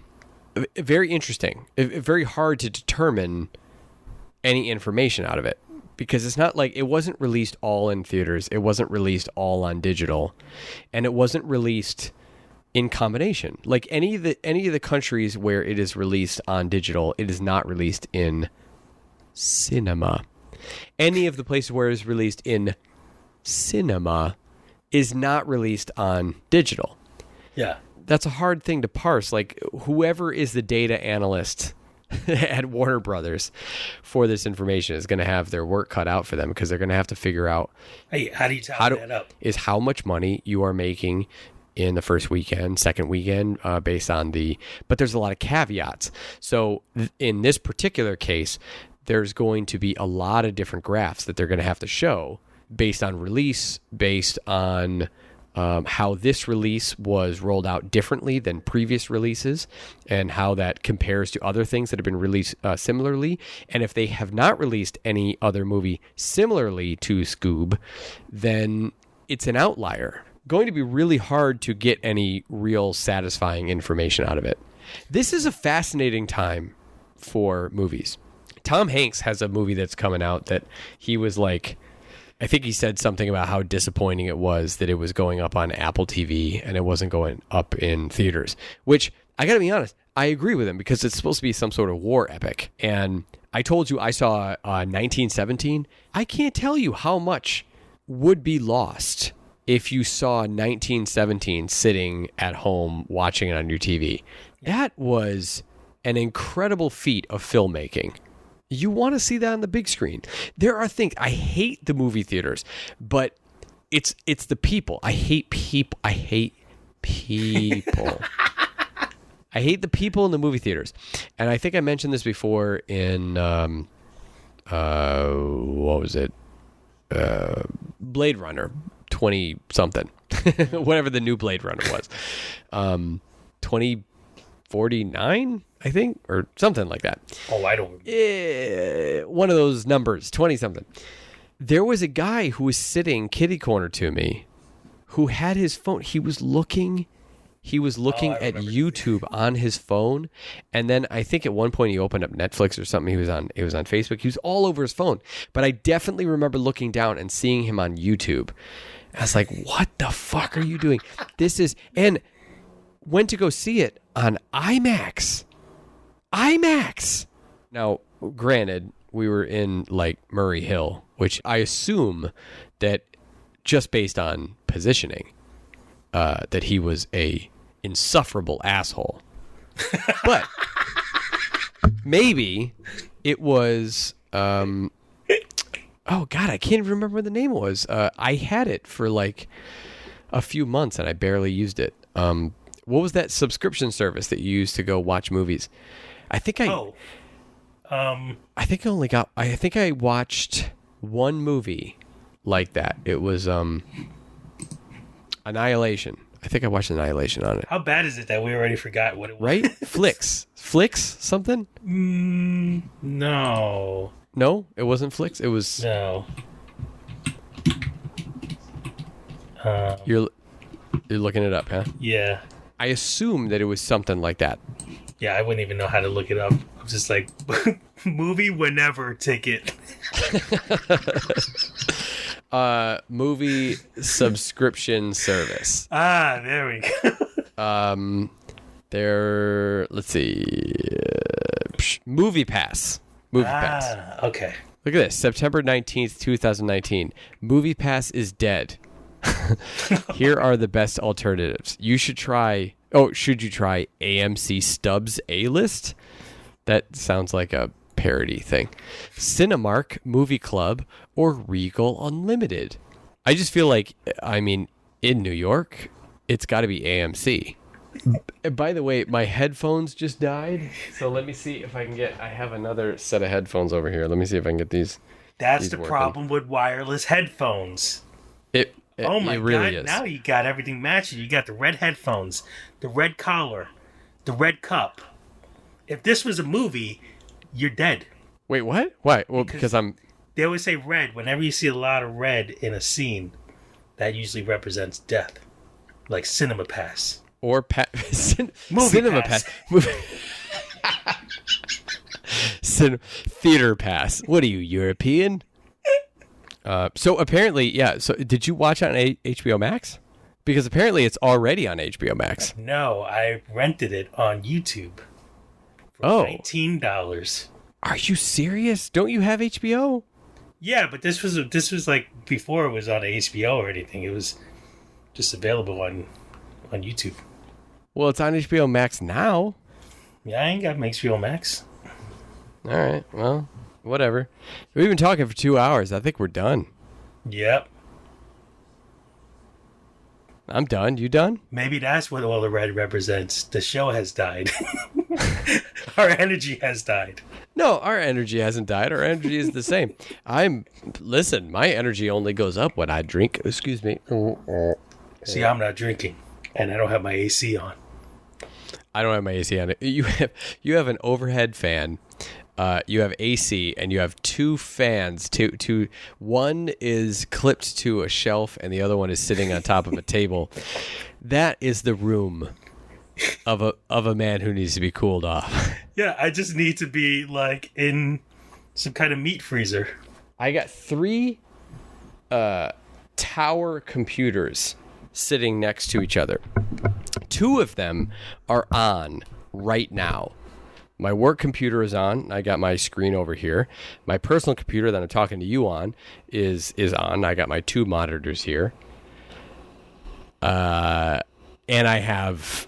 very interesting, very hard to determine any information out of it, because it's not like it wasn't released all in theaters, it wasn't released all on digital, and it wasn't released in combination. Like any of the countries where it is released on digital, it is not released in cinema. Any of the places where it is released in cinema is not released on digital. Yeah. That's a hard thing to parse. Like, whoever is the data analyst at Warner Brothers for this information is going to have their work cut out for them, because they're going to have to figure out, hey, how do you tally that up? Is how much money you are making in the first weekend, second weekend, based on but there's a lot of caveats. So in this particular case, there's going to be a lot of different graphs that they're going to have to show based on release, based on how this release was rolled out differently than previous releases, and how that compares to other things that have been released similarly. And if they have not released any other movie similarly to Scoob, then it's an outlier. Going to be really hard to get any real satisfying information out of it. This is a fascinating time for movies. Tom Hanks has a movie that's coming out that he was like, I think he said something about how disappointing it was that it was going up on Apple TV and it wasn't going up in theaters, which I got to be honest, I agree with him, because it's supposed to be some sort of war epic. And I told you I saw 1917. I can't tell you how much would be lost if you saw 1917 sitting at home watching it on your TV. That was an incredible feat of filmmaking. You want to see that on the big screen. There are things, I hate the movie theaters, but it's the people. I hate people. I I hate the people in the movie theaters. And I think I mentioned this before in what was it? Blade Runner 20 something. Whatever the new Blade Runner was. 2049, I think, or something like that. Oh, I don't remember. One of those numbers, 20 something. There was a guy who was sitting kitty corner to me who had his phone. He was looking at YouTube on his phone, and then I think at one point he opened up Netflix or something. He was on Facebook. He was all over his phone. But I definitely remember looking down and seeing him on YouTube. I was like, "What the fuck are you doing?" And went to go see it on IMAX. IMAX. Now, granted, we were in like Murray Hill, which I assume that just based on positioning, that he was a insufferable asshole. But maybe it was oh god, I can't even remember what the name was. I had it for like a few months and I barely used it. What was that subscription service that you used to go watch movies? I think I watched one movie like that. It was Annihilation. I think I watched Annihilation on it. How bad is it that we already forgot what it was? Right? Flicks something? No. No, it wasn't Flicks. It was No. You're looking it up, huh? Yeah. I assume that it was something like that. Yeah, I wouldn't even know how to look it up. I'm just like, movie whenever ticket. Movie subscription service. Ah, there we go. Let's see. Movie Pass. Movie Pass. Okay. Look at this. September 19th, 2019. Movie Pass is dead. Here are the best alternatives. Should you try AMC Stubbs A-List? That sounds like a parody thing. Cinemark Movie Club or Regal Unlimited. I just feel like, in New York, it's got to be AMC. By the way, my headphones just died, so let me see if I can I have another set of headphones over here. Let me see if I can get these. That's the problem with wireless headphones. Oh my really God, is. now you got everything matching. You got the red headphones, the red collar, the red cup. If this was a movie, you're dead. Wait, what? Why? Well, because They always say red. Whenever you see a lot of red in a scene, that usually represents death. Like Cinema Pass. Or Movie Cinema Pass. Theater Pass. What are you, European? So apparently, yeah. So did you watch on HBO Max? Because apparently it's already on HBO Max. No, I rented it on YouTube for $19. Are you serious? Don't you have HBO? Yeah, but this was like before it was on HBO or anything. It was just available on YouTube. Well, it's on HBO Max now. Yeah, I ain't got HBO Max. All right. Well, whatever. We've been talking for 2 hours. I think we're done. Yep. I'm done. You done? Maybe that's what all the red represents. The show has died. Our energy has died. No, our energy hasn't died. Our energy is the same. Listen, my energy only goes up when I drink. Excuse me. See, I'm not drinking, and I don't have my AC on. I don't have my AC on. You have an overhead fan. You have AC, and you have two fans. One is clipped to a shelf, and the other one is sitting on top of a table. That is the room of a man who needs to be cooled off. Yeah, I just need to be like in some kind of meat freezer. I got 3 tower computers sitting next to each other. 2 of them are on right now. My work computer is on. I got my screen over here. My personal computer that I'm talking to you on is on. I got my 2 monitors here. And I have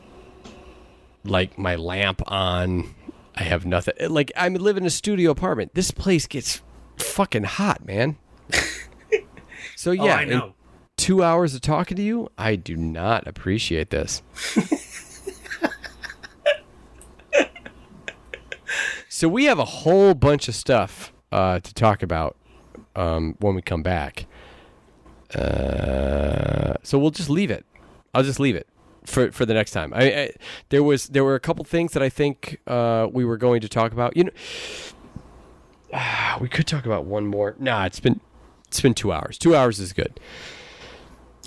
like my lamp on. I have nothing. Like, I live in a studio apartment. This place gets fucking hot, man. So yeah, I know. in 2 hours of talking to you, I do not appreciate this. So we have a whole bunch of stuff to talk about when we come back. So we'll just leave it. I'll just leave it for the next time. There were a couple things that I think we were going to talk about. We could talk about one more. Nah, it's been 2 hours. 2 hours is good.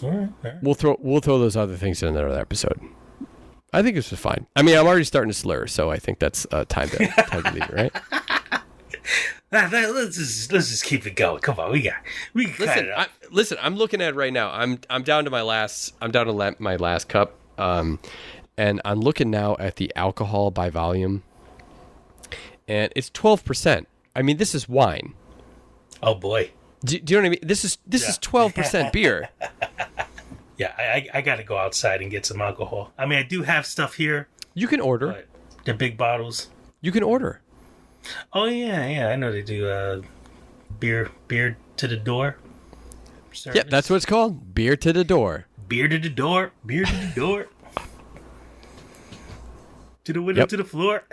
All right. We'll throw those other things in another episode. I think this was fine. I mean, I'm already starting to slur, so I think that's time to leave it, right? Let's just keep it going. Come on, we can cut it up. Listen, I'm looking at it right now. I'm down to my last cup, and I'm looking now at the alcohol by volume, and it's 12%. I mean, this is wine. Oh boy. Do you know what I mean? This is 12% beer. Yeah, I got to go outside and get some alcohol. I mean, I do have stuff here. You can order. But they're big bottles. You can order. Oh yeah, I know they do beer to the door service. Yeah, that's what it's called. Beer to the door. Beer to the door. Beer to the door. To the window, to the floor.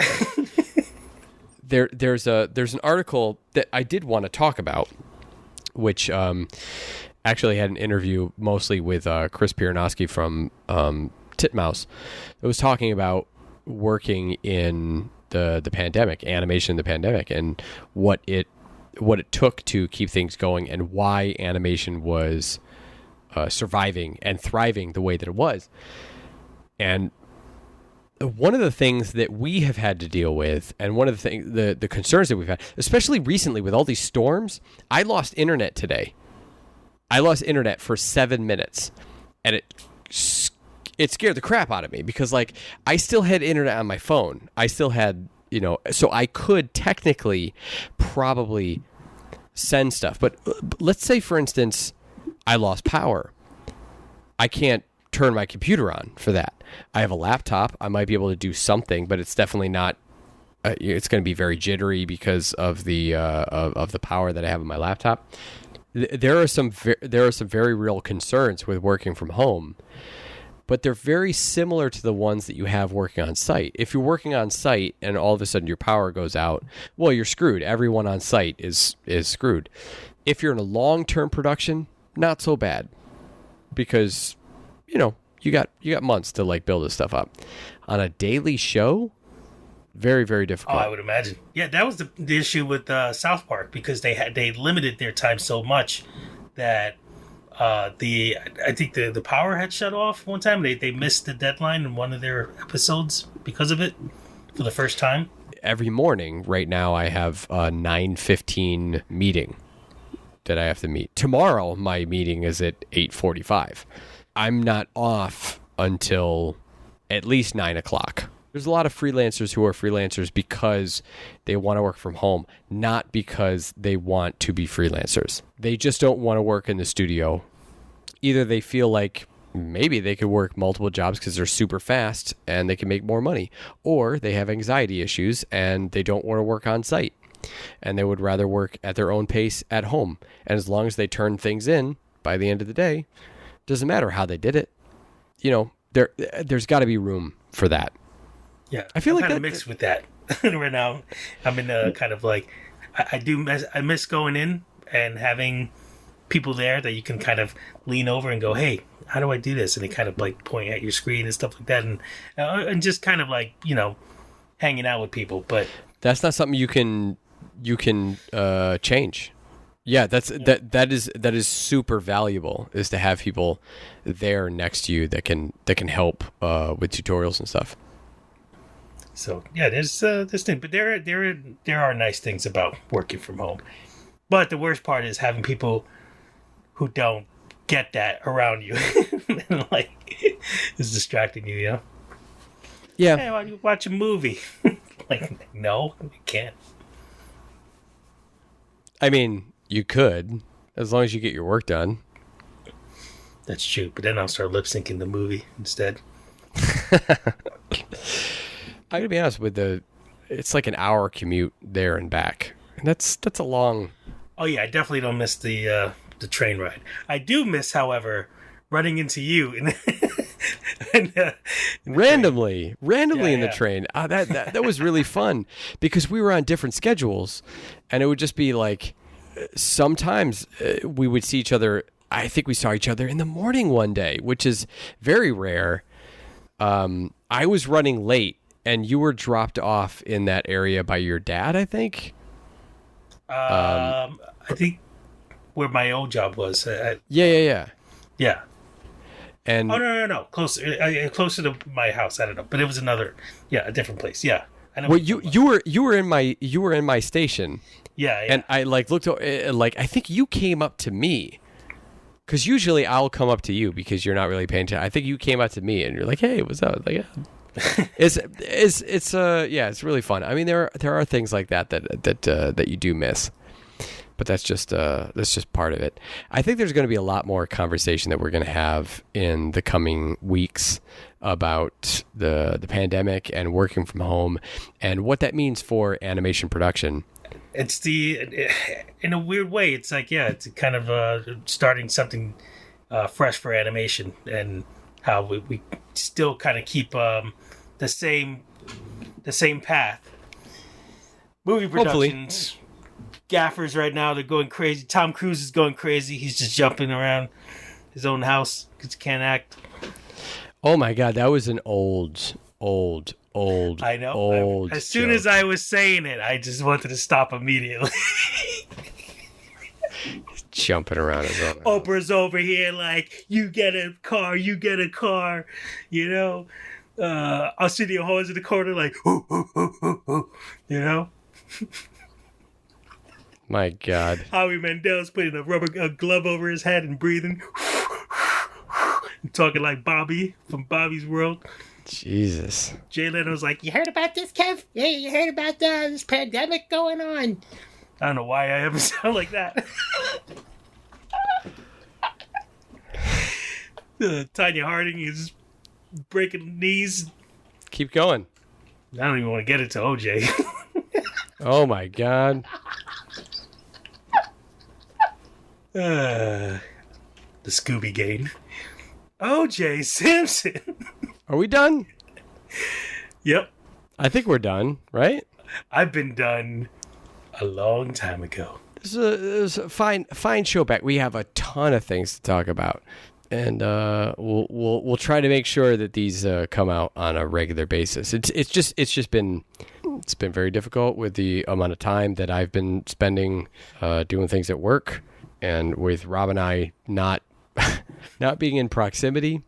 There's an article that I did want to talk about, which actually had an interview mostly with Chris Piernowski from Titmouse. It was talking about working in the pandemic, animation in the pandemic, and what it took to keep things going, and why animation was surviving and thriving the way that it was. And one of the things that we have had to deal with, and one of the things, the concerns that we've had, especially recently with all these storms, I lost internet today. I lost internet for 7 minutes, and it scared the crap out of me because, like, I still had internet on my phone. I still had, so I could technically probably send stuff. But let's say, for instance, I lost power. I can't turn my computer on for that. I have a laptop. I might be able to do something, but it's definitely not. It's going to be very jittery because of the power that I have on my laptop. There are some very real concerns with working from home, but they're very similar to the ones that you have working on site. If you're working on site and all of a sudden your power goes out, well, you're screwed. Everyone on site is screwed. If you're in a long-term production, not so bad, because you got months to like build this stuff up. On a daily show, very, very difficult. Oh, I would imagine. Yeah, that was the issue with South Park, because they limited their time so much that I think the power had shut off one time. They missed the deadline in one of their episodes because of it for the first time. Every morning right now I have a 9:15 meeting that I have to meet. Tomorrow my meeting is at 8:45. I'm not off until at least 9 o'clock. There's a lot of freelancers who are freelancers because they want to work from home, not because they want to be freelancers. They just don't want to work in the studio. Either they feel like maybe they could work multiple jobs because they're super fast and they can make more money, or they have anxiety issues and they don't want to work on site and they would rather work at their own pace at home. And as long as they turn things in by the end of the day, doesn't matter how they did it. There's got to be room for that. Yeah, I feel like kind of mixed with that right now. I'm in a kind of like I miss going in and having people there that you can kind of lean over and go, "Hey, how do I do this?" And they kind of like point at your screen and stuff like that, and just kind of like hanging out with people. But that's not something you can change. Yeah, that is super valuable, is to have people there next to you that can help with tutorials and stuff. So yeah, there's this thing, but there are nice things about working from home. But the worst part is having people who don't get that around you, and like it's distracting you, Yeah. Hey, why don't you watch a movie? Like, no, you can't. I mean, you could, as long as you get your work done. That's true, but then I'll start lip syncing the movie instead. I gotta be honest with it's like an hour commute there and back, and that's a long. Oh yeah, I definitely don't miss the train ride. I do miss, however, running into you randomly in the Yeah. train. That was really fun because we were on different schedules, and it would just be like sometimes we would see each other. I think we saw each other in the morning one day, which is very rare. I was running late, and you were dropped off in that area by your dad, I think. I think where my old job was. Yeah. And Oh no, closer to my house. I don't know, but it was a different place. Yeah, I know. well, you were in my station. Yeah. And I looked I think you came up to me. Because usually I'll come up to you because you're not really paying attention. I think you came up to me and you're like, "Hey, what's up?" Like, yeah. It's really fun. I mean, there are things like that you do miss, but that's just part of it. I think there's going to be a lot more conversation that we're going to have in the coming weeks about the pandemic and working from home and what that means for animation production. It's in a weird way, it's like, it's kind of starting something fresh for animation, and how we still kind of keep the same path. Movie productions, hopefully. Gaffers right now, they're going crazy. Tom Cruise is going crazy. He's just jumping around his own house because he can't act. Oh my God, that was an old I know. old as soon joke. as I was saying it, I just wanted to stop immediately. Jumping around his own house. Oprah's over here like, you get a car, you know. Arsenio Hall's in the corner like, you know. My God. Howie Mandel's putting a glove over his head and breathing. Talking like Bobby from Bobby's World. Jesus. Jay Leno's like, you heard about this, Kev? Yeah, you heard about this pandemic going on? I don't know why I ever sound like that. Tanya Harding is breaking knees. Keep going. I don't even want to get into OJ. Oh my God. The Scooby Gang. OJ Simpson. Are we done? Yep. I think we're done, right? I've been done a long time ago. This is a fine show back. We have a ton of things to talk about, and we'll try to make sure that these come out on a regular basis. It's just been very difficult with the amount of time that I've been spending doing things at work, and with Rob and I not being in proximity.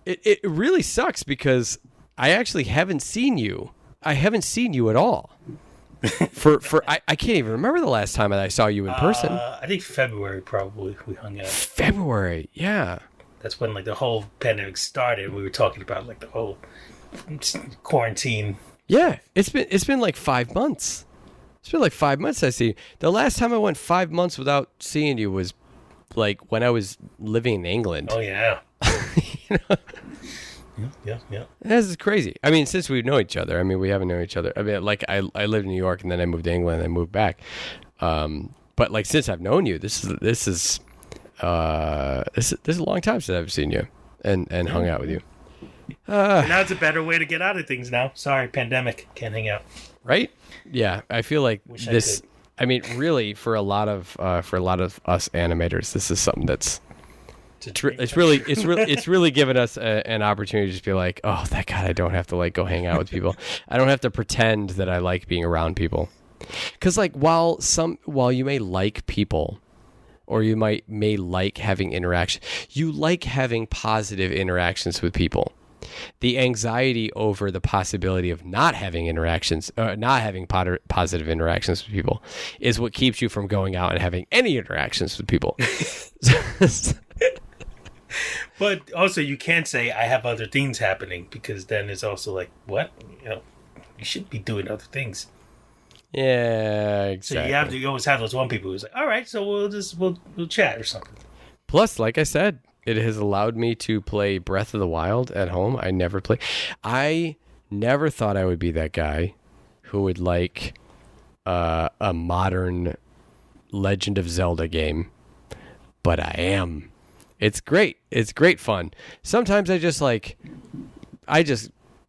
It really sucks because I actually haven't seen you. I haven't seen you at all. I can't even remember the last time that I saw you in person. I think February probably we hung out. February, yeah. That's when the whole pandemic started. We were talking about the whole quarantine. Yeah, it's been like 5 months. It's been like 5 months I see you. The last time I went 5 months without seeing you was like when I was living in England. Oh yeah. You know? Yeah. This is crazy. I mean, since we know each other, we haven't known each other. I mean, I lived in New York and then I moved to England and I moved back. But since I've known you, this is a long time since I've seen you and hung out with you. Now it's a better way to get out of things now. Sorry, pandemic. Can't hang out. Right? Yeah, I feel like Wish this. I mean, really, for a lot of us animators, this is something that's. It's really given us an opportunity to just be like, oh, thank God I don't have to go hang out with people. I don't have to pretend that I like being around people. Because while you may like people, or you may like having interaction, you like having positive interactions with people. The anxiety over the possibility of not having positive interactions with people is what keeps you from going out and having any interactions with people. But also, you can't say I have other things happening, because then it's also like, what? You should be doing other things. Yeah, exactly. So you always have those one people who's like, all right, so we'll chat or something. Plus, like I said, it has allowed me to play Breath of the Wild at home. I never thought I would be that guy who would like a modern Legend of Zelda game, but I am. It's great. It's great fun. Sometimes I just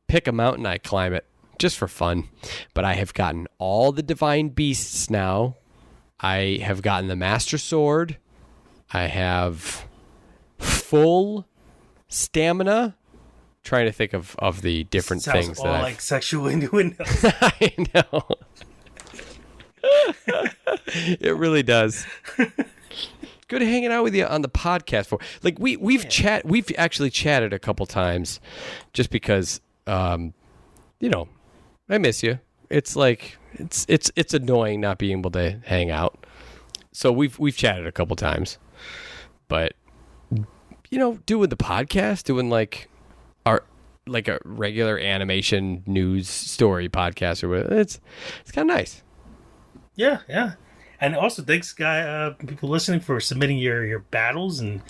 pick a mountain, I climb it just for fun. But I have gotten all the divine beasts now. I have gotten the Master Sword. I have full stamina. Trying to think of the different Sounds things all that like sexual innuendos. I know. It really does. Good hanging out with you on the podcast for like we've actually chatted a couple times just because I miss you. It's like it's annoying not being able to hang out. So we've chatted a couple times. But doing the podcast, doing like a regular animation news story podcast or whatever, it's kind of nice. Yeah. And also, thanks, people listening for submitting your battles, and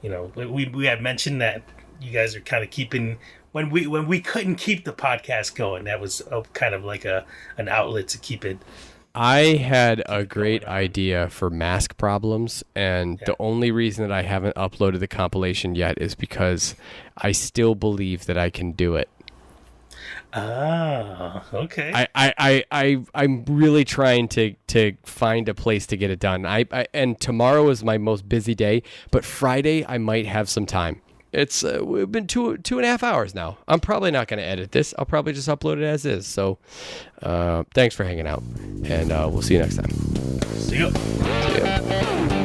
we had mentioned that you guys are kind of keeping when we couldn't keep the podcast going. That was kind of like an outlet to keep it. I had a great idea for mask problems, and the only reason that I haven't uploaded the compilation yet is because I still believe that I can do it. Ah, okay. I'm really trying to find a place to get it done. And tomorrow is my most busy day, but Friday I might have some time. It's we've been 2.5 hours now. I'm probably not going to edit this. I'll probably just upload it as is. So, thanks for hanging out, and we'll see you next time. See ya. See ya.